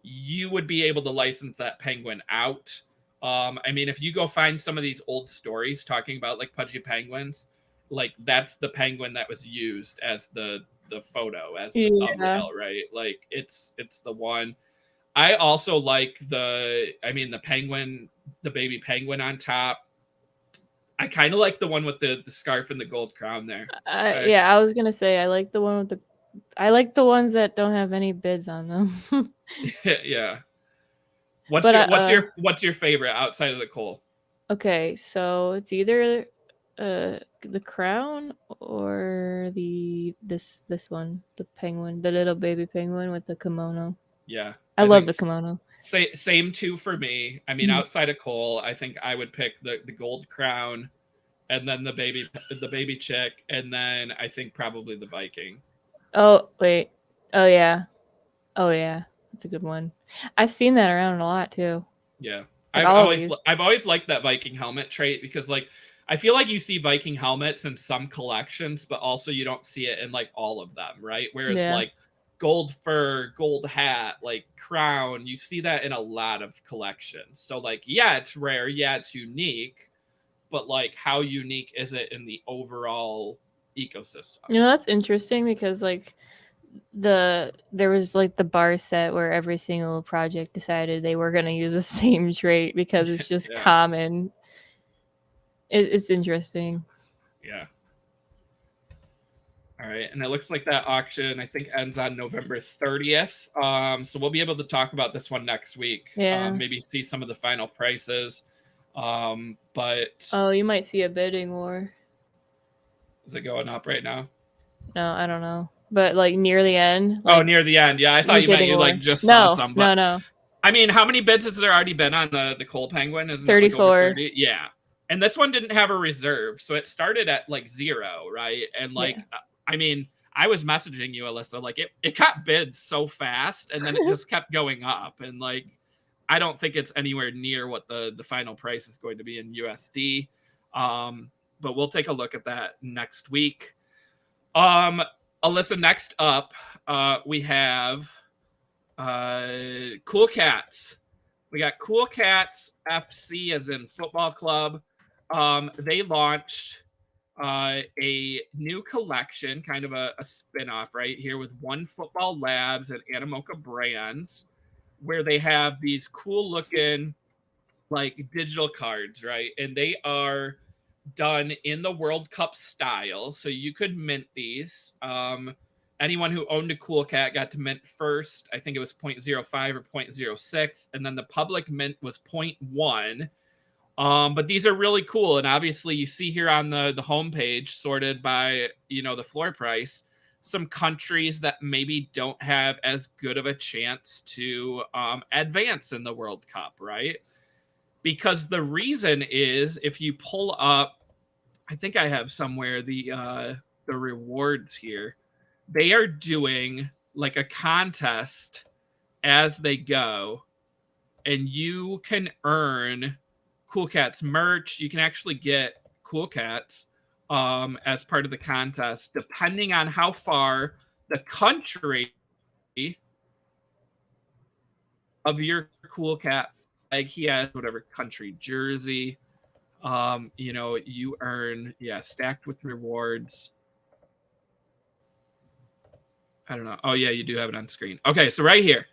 S1: you would be able to license that penguin out. I mean, if you go find some of these old stories talking about like Pudgy Penguins, like that's the penguin that was used as the photo, as the
S2: Yeah.
S1: thumbnail, right? Like it's the one. I also like the penguin, the baby penguin on top. I kind of like the one with the scarf and the gold crown there.
S2: Yeah, I was gonna say I like the one with the. I like the ones that don't have any bids on them.
S1: Yeah. What's
S2: But
S1: your favorite outside of the Cole?
S2: okay, so it's either the crown or this one, the penguin, the little baby penguin with the kimono.
S1: Yeah,
S2: I
S1: I
S2: love
S1: think
S2: the kimono.
S1: same two for me. I mean,
S2: Mhm.
S1: outside of Cole, I think I would pick the gold crown, and then the baby chick, and then I think probably the Viking.
S2: Oh wait. Oh yeah. Oh yeah. That's a good one. I've seen that around a lot too.
S1: Yeah.
S2: Like all of these.
S1: I've always liked that Viking helmet trait because like I feel like you see Viking helmets in some collections, but also you don't see it in like all of them, right? Whereas
S2: Yeah.
S1: like gold fur, gold hat, like crown, you see that in a lot of collections. So like yeah, it's rare, yeah, it's unique, but like how unique is it in the overall ecosystem?
S2: You know, that's interesting because like there was like the bar set where every single project decided they were going to use the same trait because it's just
S1: Yeah.
S2: common. It's interesting.
S1: Yeah. All right, and it looks like that auction I think ends on November 30th. So we'll be able to talk about this one next week.
S2: Yeah.
S1: Maybe see some of the final prices. But
S2: Oh, you might see a bidding war.
S1: is it going up right now?
S2: No, I don't know. But like near the end,
S1: Oh,
S2: like
S1: near the end. Yeah, I thought you meant
S2: bidding
S1: you
S2: war.
S1: like just saw
S2: No,
S1: some, but
S2: no, no.
S1: I mean, how many bids has there already been on the Cole Penguin? Isn't it like over
S2: 34.
S1: 30? Yeah. And this one didn't have a reserve, so it started at like 0, right? And like
S2: Yeah.
S1: I mean, I was messaging you, Alyssa, like it got bid so fast and then it just kept going up. And like I don't think it's anywhere near what the final price is going to be in USD. But we'll take a look at that next week. Alyssa, next up, we have Cool Cats. We got Cool Cats FC, as in football club. They launched a new collection, kind of a spin-off right here with One Football Labs and Animoca Brands, where they have these cool looking like digital cards, right? And they are done in the World Cup style. So you could mint these. Anyone who owned a Cool Cat got to mint first. I think it was 0.05 or 0.06. And then the public mint was 0.1. But these are really cool. And obviously you see here on the homepage sorted by, the floor price, some countries that maybe don't have as good of a chance to advance in the World Cup, right? Because the reason is if you pull up, I think I have somewhere the rewards here. They are doing like a contest as they go, and you can earn Cool Cats merch. You can actually get Cool Cats as part of the contest, depending on how far the country of your Cool Cat flag he has, whatever country jersey. You earn, stacked with rewards. I don't know. Oh yeah, you do have it on screen. Okay, so right here,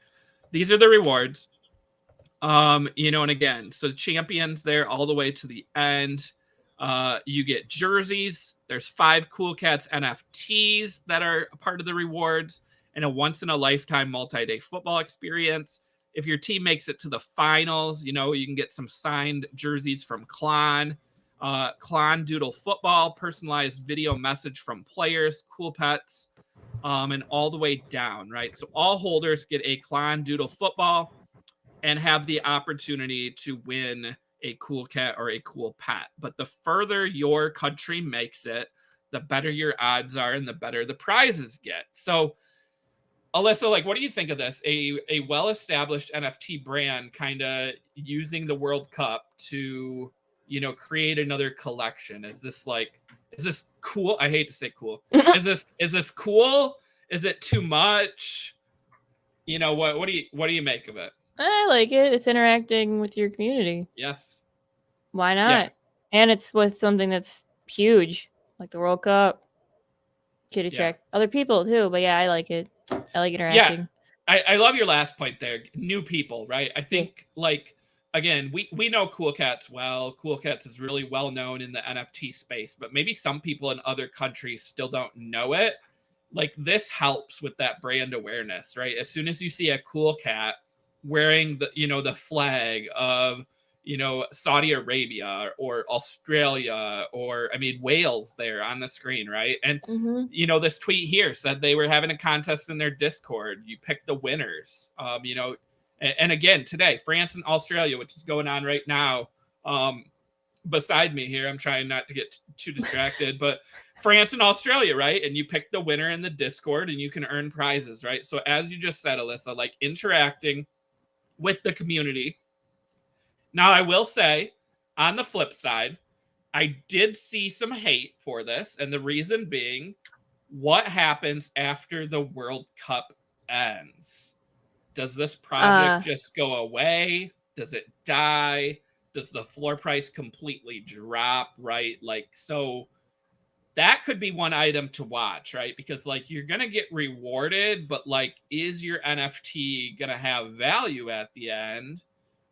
S1: these are the rewards. And again, so champions there all the way to the end. You get jerseys. There's 5 Cool Cats NFTs that are a part of the rewards, and a once in a lifetime multi-day football experience. If your team makes it to the finals, you can get some signed jerseys from Klon. Klon Doodle Football, personalized video message from players, Cool Pets, and all the way down, right? So all holders get a Klon Doodle Football and have the opportunity to win a Cool Cat or a Cool Pet. But the further your country makes it, the better your odds are and the better the prizes get. So Alyssa, like, what do you think of this? A well-established NFT brand kind of using the World Cup to, create another collection. Is this cool? I hate to say cool. Is this cool? Is it too much? What do you make of it?
S2: I like it. It's interacting with your community.
S1: Yes.
S2: Why not?
S1: Yeah.
S2: And it's with something that's huge, like the World Cup. Could attract other people too. But yeah, I like it. I like interacting.
S1: Yeah. I love your last point there. New people, right? I think like again, we know Cool Cats well. Cool Cats is really well known in the NFT space, but maybe some people in other countries still don't know it. Like this helps with that brand awareness, right? As soon as you see a Cool Cat wearing the flag of Saudi Arabia or Australia or Wales there on the screen, right? And this tweet here said they were having a contest in their Discord. You pick the winners. And again today, France and Australia, which is going on right now. Beside me here, I'm trying not to get too distracted, but France and Australia, right? And you pick the winner in the Discord and you can earn prizes, right? So as you just said, Alyssa, like interacting with the community. Now, I will say, on the flip side, I did see some hate for this, and the reason being, what happens after the World Cup ends? Does this project just go away? Does it die? Does the floor price completely drop, right? Like, so that could be one item to watch, right? Because like you're going to get rewarded, but like, is your NFT going to have value at the end?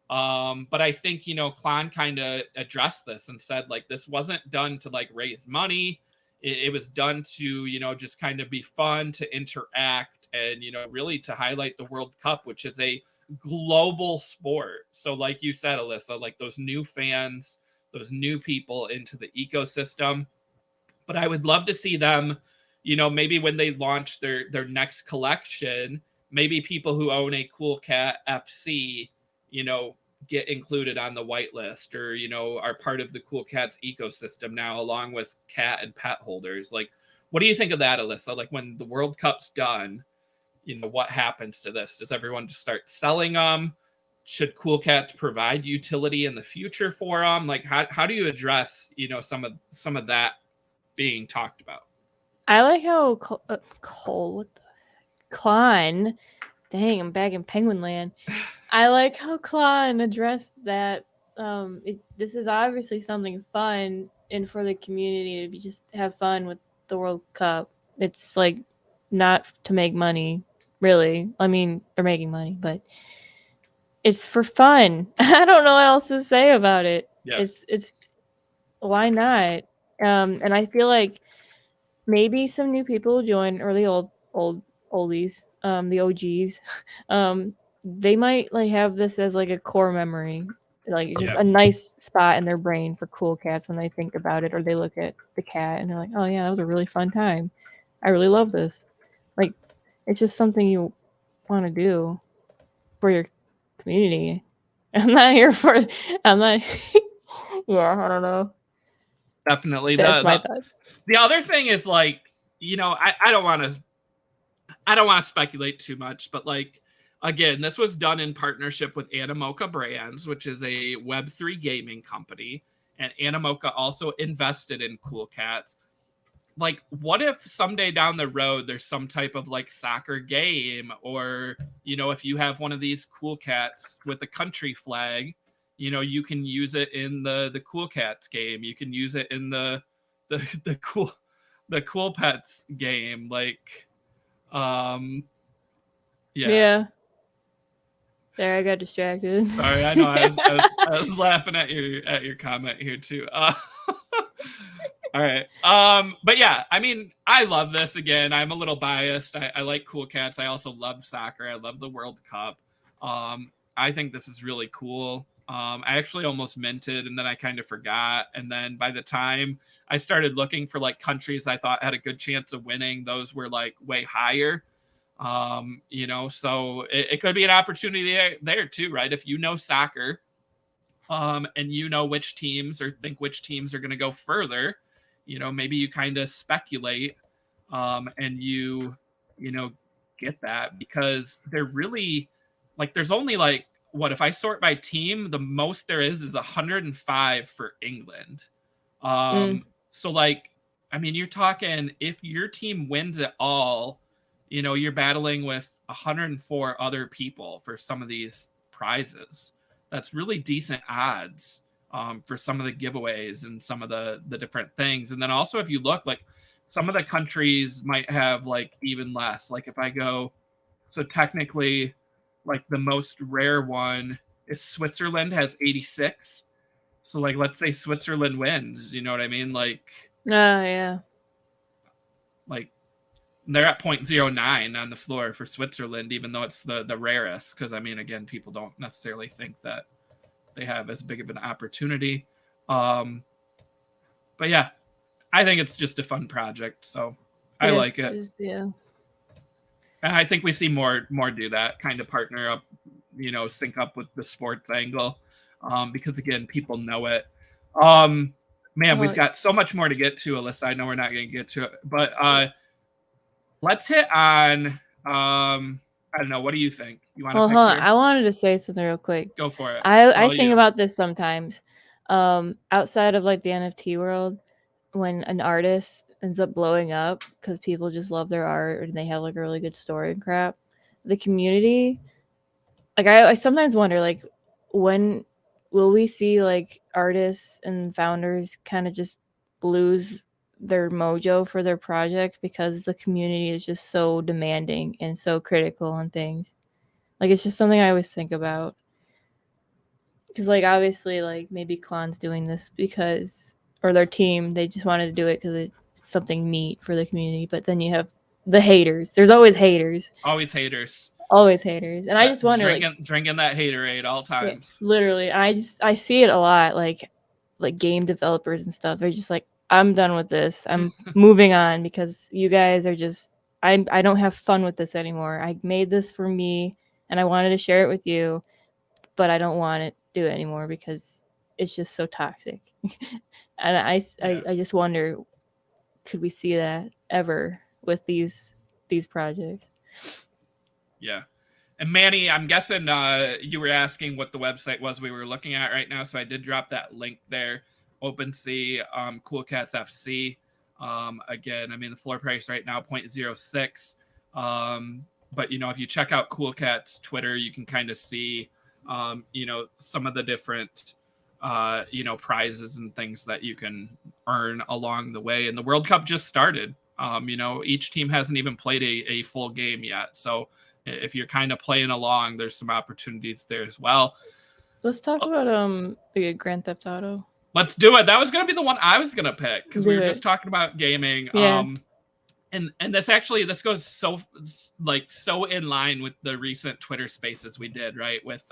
S1: But I think, Klon kind of addressed this and said, like, this wasn't done to like raise money. It was done to, just kind of be fun, to interact, and, really to highlight the World Cup, which is a global sport. So like you said, Alyssa, like those new fans, those new people into the ecosystem. But I would love to see them, maybe when they launch their next collection, maybe people who own a Cool Cat FC, get included on the whitelist, or are part of the Cool Cats ecosystem now, along with cat and pet holders. Like, what do you think of that, Alyssa? Like, when the World Cup's done, what happens to this? Does everyone just start selling them? Should Cool Cats provide utility in the future for them? Like, how do you address, some of that being talked about?
S2: I like how Cole, what the Klon, dang, I'm back in Penguin Land. I like how Klon addressed that. This is obviously something fun and for the community to just have fun with the World Cup. It's like not to make money, really. I mean, they're making money, but it's for fun. I don't know what else to say about it.
S1: Yeah.
S2: It's why not? And I feel like maybe some new people will join, or the oldies, the OGs. They might like have this as like a core memory, like just a nice spot in their brain for Cool Cats when they think about it, or they look at the cat and they're like, oh yeah, that was a really fun time. I really love this. Like, it's just something you want to do for your community. I'm not. Yeah, I don't know.
S1: Definitely.
S2: That's my thought.
S1: The other thing is like, I don't want to speculate too much, but like, again, this was done in partnership with Animoca Brands, which is a Web3 gaming company, and Animoca also invested in Cool Cats. Like, what if someday down the road there's some type of like soccer game, or if you have one of these Cool Cats with a country flag, you can use it in the Cool Cats game. You can use it in the Cool Pets game. Like,
S2: yeah. There, I got distracted.
S1: Sorry, I know I was laughing at your comment here too. All right. But yeah, I love this. Again, I'm a little biased. I like Cool Cats. I also love soccer. I love the World Cup. I think this is really cool. I actually almost minted, and then I kind of forgot. And then by the time I started looking for like countries I thought had a good chance of winning, those were like way higher. So it could be an opportunity there too, right? If you know soccer, and which teams or think which teams are going to go further, maybe you kind of speculate, and you get that, because they're really like, there's only like, what if I sort by team, the most there is 105 for England. So like, I mean, you're talking, if your team wins it all, you're battling with 104 other people for some of these prizes. That's really decent odds, for some of the giveaways and some of the different things. And then also, if you look, like, some of the countries might have like even less. Like if I go, so technically, like the most rare one is Switzerland, has 86. So like, let's say Switzerland wins, you know what I mean?
S2: Yeah.
S1: Like they're at 0.09 on the floor for Switzerland, even though it's the rarest. Because I mean, again, people don't necessarily think that they have as big of an opportunity. But yeah, I think it's just a fun project, so I like it.
S2: Yeah.
S1: And I think we see more do that, kind of partner up, sync up with the sports angle, because again, people know it. Man, we've got so much more to get to, Alyssa. I know we're not going to get to it, but let's hit on. I don't know. What do you think? You want to pick your...
S2: I wanted to say something real quick.
S1: Go for it.
S2: I think about this sometimes. Outside of like the NFT world, when an artist ends up blowing up because people just love their art and they have like a really good story and crap, the community, like I sometimes wonder, like, when will we see like artists and founders kind of just lose their mojo for their project because the community is just so demanding and so critical on things. Like, it's just something I always think about. Because, like, obviously, like, maybe Klon's doing this because, or their team, they just wanted to do it because it's something neat for the community. But then you have the haters. There's always haters.
S1: Always haters.
S2: Always haters. And I just wonder,
S1: drinking that haterade all time.
S2: Yeah, literally. I see it a lot, like game developers and stuff. They're just like, I'm done with this. I'm moving on because you guys are just, I don't have fun with this anymore. I made this for me and I wanted to share it with you, but I don't want to do it anymore because it's just so toxic. And I just wonder, could we see that ever with these projects?
S1: Yeah. And Manny, I'm guessing you were asking what the website was we were looking at right now. So I did drop that link there. OpenSea, Cool Cats FC. Again, I mean, the floor price right now, 0.06. But, if you check out Cool Cats Twitter, you can kind of see, some of the different, prizes and things that you can earn along the way. And the World Cup just started. Each team hasn't even played a full game yet. So if you're kind of playing along, there's some opportunities there as well.
S2: Let's talk about the Grand Theft Auto.
S1: Let's do it. That was going to be the one I was going to pick because we were just talking about gaming.
S2: Yeah.
S1: And this goes so in line with the recent Twitter Spaces we did, right? With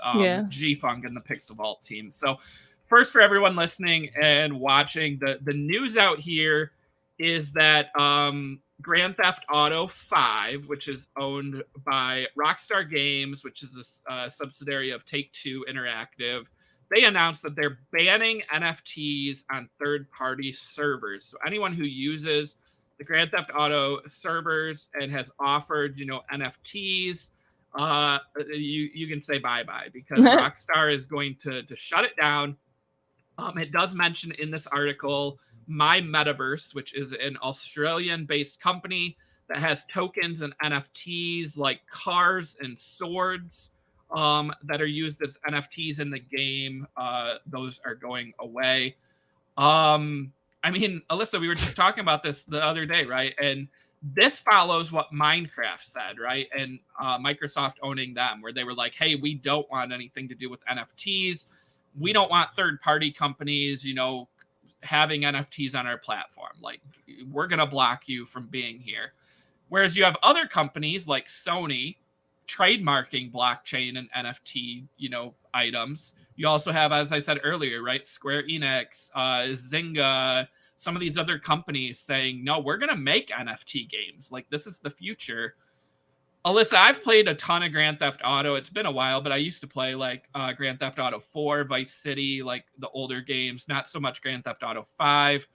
S1: G-Funk and the Pixel Vault team. So first, for everyone listening and watching, the news out here is that Grand Theft Auto 5, which is owned by Rockstar Games, which is a subsidiary of Take-Two Interactive, they announced that they're banning NFTs on third-party servers. So anyone who uses the Grand Theft Auto servers and has offered, NFTs, you can say bye-bye because Rockstar is going to shut it down. It does mention in this article My Metaverse, which is an Australian-based company that has tokens and NFTs like cars and swords that are used as NFTs in the game. Those are going away. I mean, Alyssa, we were just talking about this the other day, right? And this follows what Minecraft said, right? And Microsoft owning them, where they were like, hey, we don't want anything to do with NFTs. We don't want third-party companies, having NFTs on our platform. Like, we're going to block you from being here. Whereas you have other companies like Sony trademarking blockchain and NFT, items. You also have, as I said earlier, right, Square Enix, Zynga, some of these other companies saying, no, we're going to make NFT games. Like, this is the future. Alyssa, I've played a ton of Grand Theft Auto. It's been a while, but I used to play like Grand Theft Auto 4, Vice City, like the older games, not so much Grand Theft Auto 5.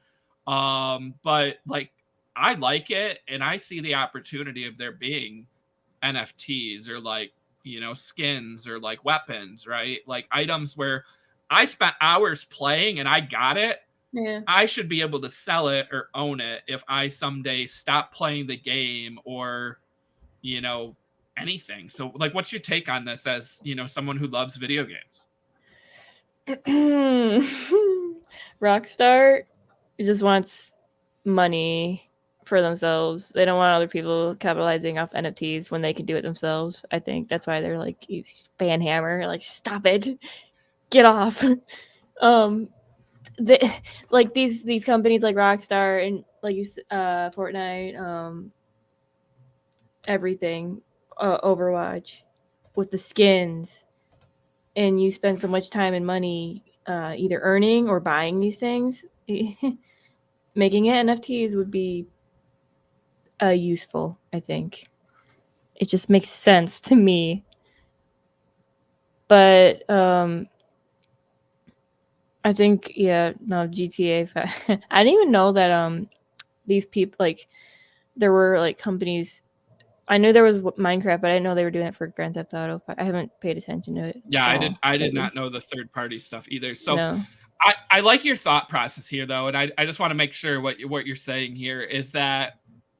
S1: But like I like it, and I see the opportunity of there being NFTs or like, you know, skins or like weapons, right? Like items where I spent hours playing and I got it.
S2: Yeah.
S1: I should be able to sell it or own it if I someday stop playing the game or, you know, anything. So like what's your take on this as, you know, someone who loves video games?
S2: Rockstar just wants money for themselves. They don't want other people capitalizing off NFTs when they can do it themselves. I think that's why they're like, he's fanhammer, like, stop it, get off. They, like these companies like Rockstar and like you Fortnite, everything, Overwatch, with the skins, and you spend so much time and money either earning or buying these things. Making it NFTs would be useful, I think. It just makes sense to me. But I think, yeah, no, GTA 5. I didn't even know that these people, like, there were like companies. I knew there was Minecraft, but I didn't know they were doing it for Grand Theft Auto. I haven't paid attention to it.
S1: Yeah, I did
S2: lately.
S1: not know the third party stuff either. So
S2: No.
S1: I like your thought process here though, and I just want to make sure what you're saying here is that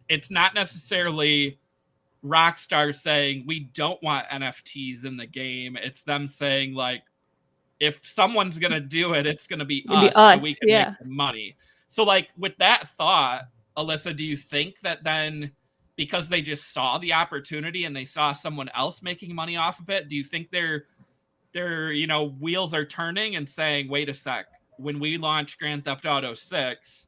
S1: it's not necessarily Rockstar saying we don't want NFTs in the game. It's them saying like if someone's gonna do it, it's gonna be
S2: It'd be
S1: us, so we
S2: us,
S1: can make
S2: yeah.
S1: the money. So like with that thought, Alyssa, do you think that then because they just saw the opportunity and they saw someone else making money off of it, do you think they're you know wheels are turning and saying, wait a sec, when we launch Grand Theft Auto 6,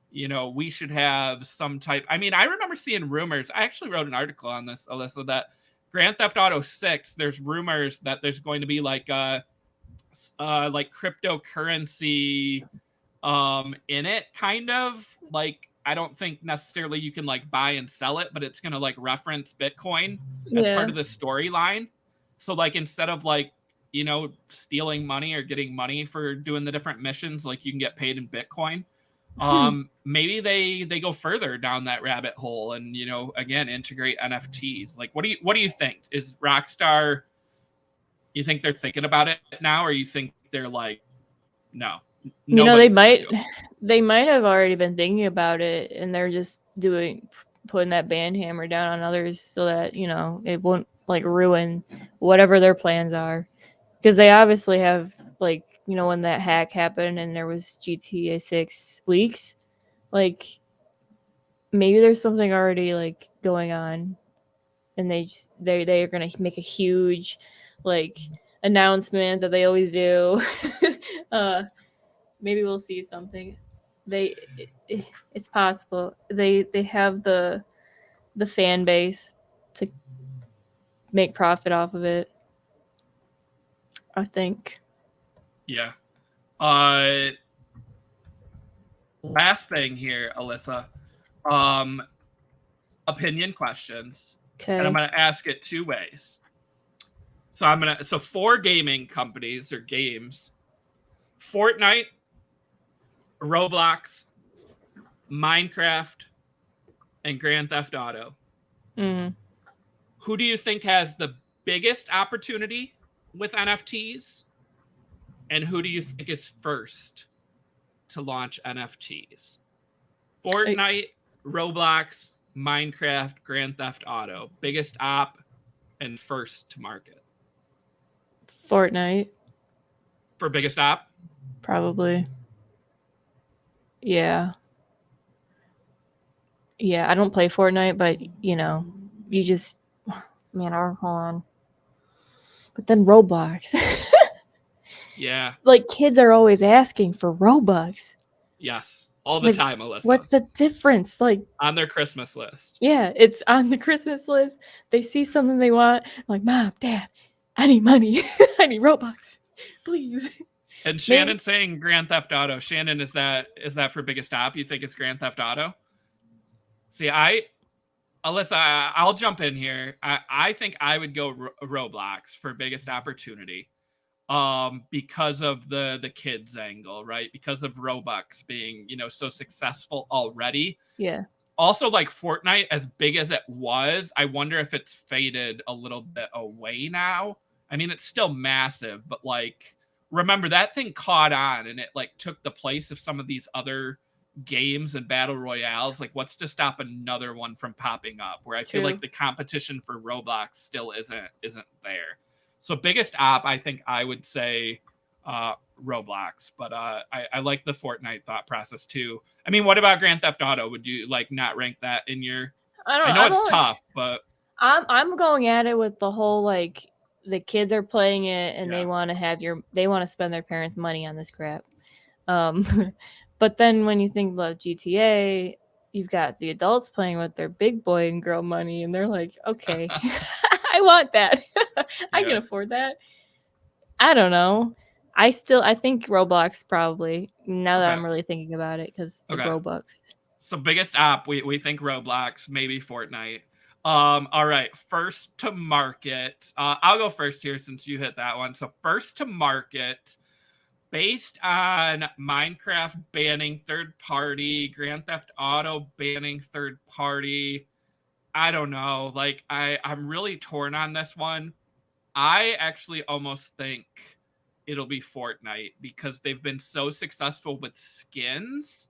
S1: you know, we should have some type. I mean, I remember seeing rumors. I actually wrote an article on this, Alyssa, that Grand Theft Auto 6, there's rumors that there's going to be like cryptocurrency in it, kind of. Like I don't think necessarily you can like buy and sell it, but it's gonna like reference Bitcoin as part
S2: Yeah.
S1: of the storyline. So like instead of like, you know, stealing money or getting money for doing the different missions, like you can get paid in Bitcoin. Maybe they go further down that rabbit hole and, you know, again integrate NFTs. Like what do you think? Is Rockstar, you think they're thinking about it now, or you think they're like, no,
S2: You know,
S1: nobody's gonna do it?
S2: they might have already been thinking about it, and they're just putting that band hammer down on others so that, you know, it won't like ruin whatever their plans are. Because they obviously have, like, you know, when that hack happened and there was GTA 6 leaks, like, maybe there's something already like going on, and they are gonna make a huge like announcement that they always do. uh Maybe we'll see something. They it's possible. They have the fan base to make profit off of it, I think.
S1: Yeah. Last thing here, Alyssa. Um, Opinion questions, and I'm
S2: Okay.
S1: gonna ask it two ways. So 4 gaming companies or games: Fortnite, Roblox, Minecraft, and Grand Theft Auto.
S2: Mm.
S1: Who do you think has the biggest opportunity with NFTs, and who do you think is first to launch NFTs? Fortnite, Roblox, Minecraft, Grand Theft Auto. Biggest op and first to market.
S2: Fortnite,
S1: For biggest op?
S2: probably. Yeah. Yeah, I don't play Fortnite, but you know, you just man, hold on. But then Roblox.
S1: Yeah.
S2: Like, kids are always asking for Robux.
S1: Yes. All the
S2: Like,
S1: time, Alyssa.
S2: what's the difference? Like,
S1: On their Christmas list.
S2: yeah, it's on the Christmas list. They see something they want. I'm like, Mom, Dad, I need money. I need Robux. Please.
S1: And
S2: Maybe
S1: Shannon saying Grand Theft Auto. Shannon, is that for biggest op? You think it's Grand Theft Auto? See, Alyssa, I'll jump in here. I think I would go Roblox for biggest opportunity. because of the kids angle, right? Because of Roblox being, so successful already.
S2: Yeah.
S1: Also, like Fortnite, as big as it was, I wonder if it's faded a little bit away now. I mean, it's still massive, but like, remember that thing caught on and it like took the place of some of these other games and battle royales. Like, what's to stop another one from popping up? Where I feel
S2: True.
S1: like the competition for Roblox still isn't there. So, biggest op, I think I would say Roblox, but I like the Fortnite thought process too. I mean, what about Grand Theft Auto? Would you like not rank that in your?
S2: I don't
S1: I
S2: know.
S1: know it's tough, but
S2: I'm going at it with the whole like the kids are playing it and
S1: yeah,
S2: they want to spend their parents' money on this crap. But then when you think about GTA, you've got the adults playing with their big boy and girl money, and they're like, okay, I want that. I can afford that. I don't know. I think Roblox probably, now that
S1: okay,
S2: I'm really thinking about it, because the
S1: okay.
S2: Robux.
S1: So biggest app, we think Roblox, maybe Fortnite. All right, first to market. I'll go first here since you hit that one. So first to market, based on Minecraft banning third party, Grand Theft Auto banning third party. I don't know. Like I'm really torn on this one. I actually almost think it'll be Fortnite because they've been so successful with skins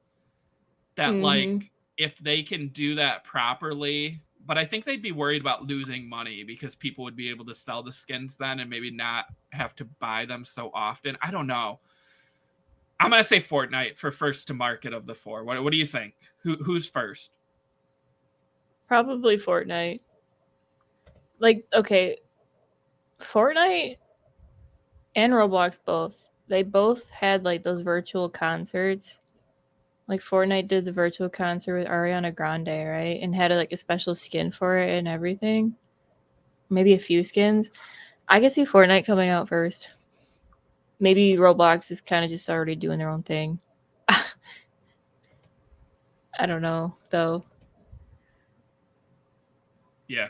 S1: that
S2: Mm-hmm.
S1: like if they can do that properly, but I think they'd be worried about losing money because people would be able to sell the skins then and maybe not have to buy them so often. I don't know. I'm gonna say Fortnite for first to market of the four. What do you think? Who's first?
S2: Probably Fortnite. Like, okay, Fortnite and Roblox both. They both had like those virtual concerts. Like Fortnite did the virtual concert with Ariana Grande, right? And had like a special skin for it and everything. Maybe a few skins. I could see Fortnite coming out first. Maybe Roblox is kind of just already doing their own thing. I don't know, though.
S1: Yeah.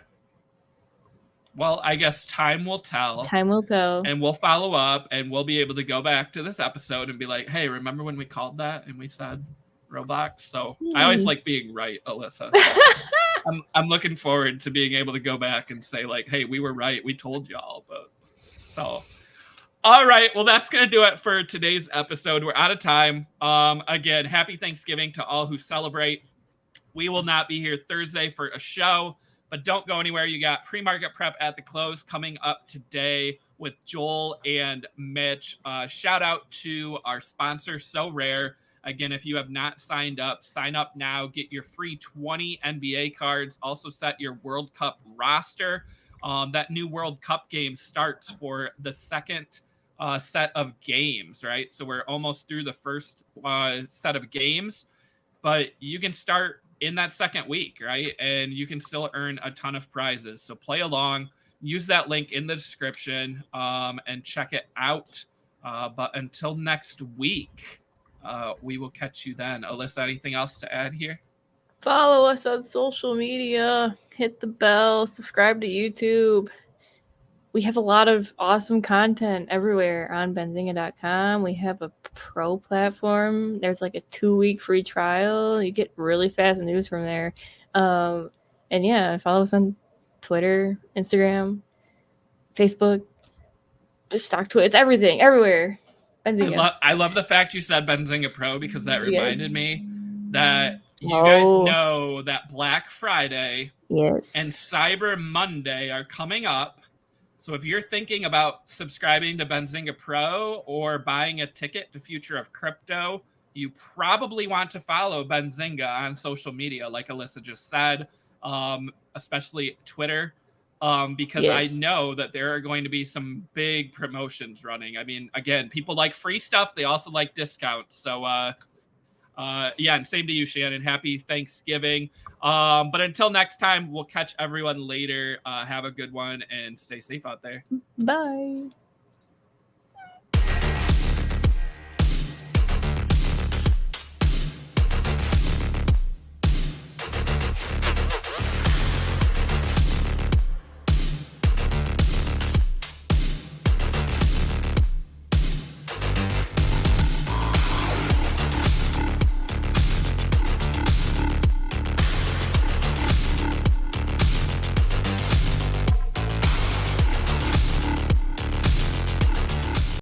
S1: Well, I guess time will tell.
S2: Time will tell.
S1: And we'll follow up and we'll be able to go back to this episode and be like, hey, remember when we called that and we said Roblox? So I always like being right, Alyssa. So I'm looking forward to being able to go back and say, like, hey, we were right. We told y'all. But so all right. Well, that's going to do it for today's episode. We're out of time. Again, happy Thanksgiving to all who celebrate. We will not be here Thursday for a show, but don't go anywhere. You got pre-market prep at the close coming up today with Joel and Mitch. Shout out to our sponsor, Sorare. Again, if you have not signed up, sign up now. Get your free 20 NBA cards. Also set your World Cup roster. That new World Cup game starts for the second set of games, right? So we're almost through the first set of games, but you can start in that second week, right? And you can still earn a ton of prizes. So play along, use that link in the description, and check it out. But until next week, we will catch you then. Alyssa, anything else to add here?
S2: Follow us on social media. Hit the bell. Subscribe to YouTube. We have a lot of awesome content everywhere on Benzinga.com. We have a pro platform. There's like a 2-week free trial. You get really fast news from there. And yeah, follow us on Twitter, Instagram, Facebook, just stock Twitter. It's everything, everywhere. Benzinga.
S1: I love the fact you said Benzinga Pro because that reminded me that you guys know that Black Friday and Cyber Monday are coming up. So if you're thinking about subscribing to Benzinga Pro or buying a ticket to Future of Crypto, you probably want to follow Benzinga on social media, like Alyssa just said, especially Twitter, because I know that there are going to be some big promotions running. I mean, again, people like free stuff. They also like discounts. So, yeah, and same to you, Shannon. Happy Thanksgiving. But until next time, we'll catch everyone later. Have a good one and stay safe out there.
S2: Bye.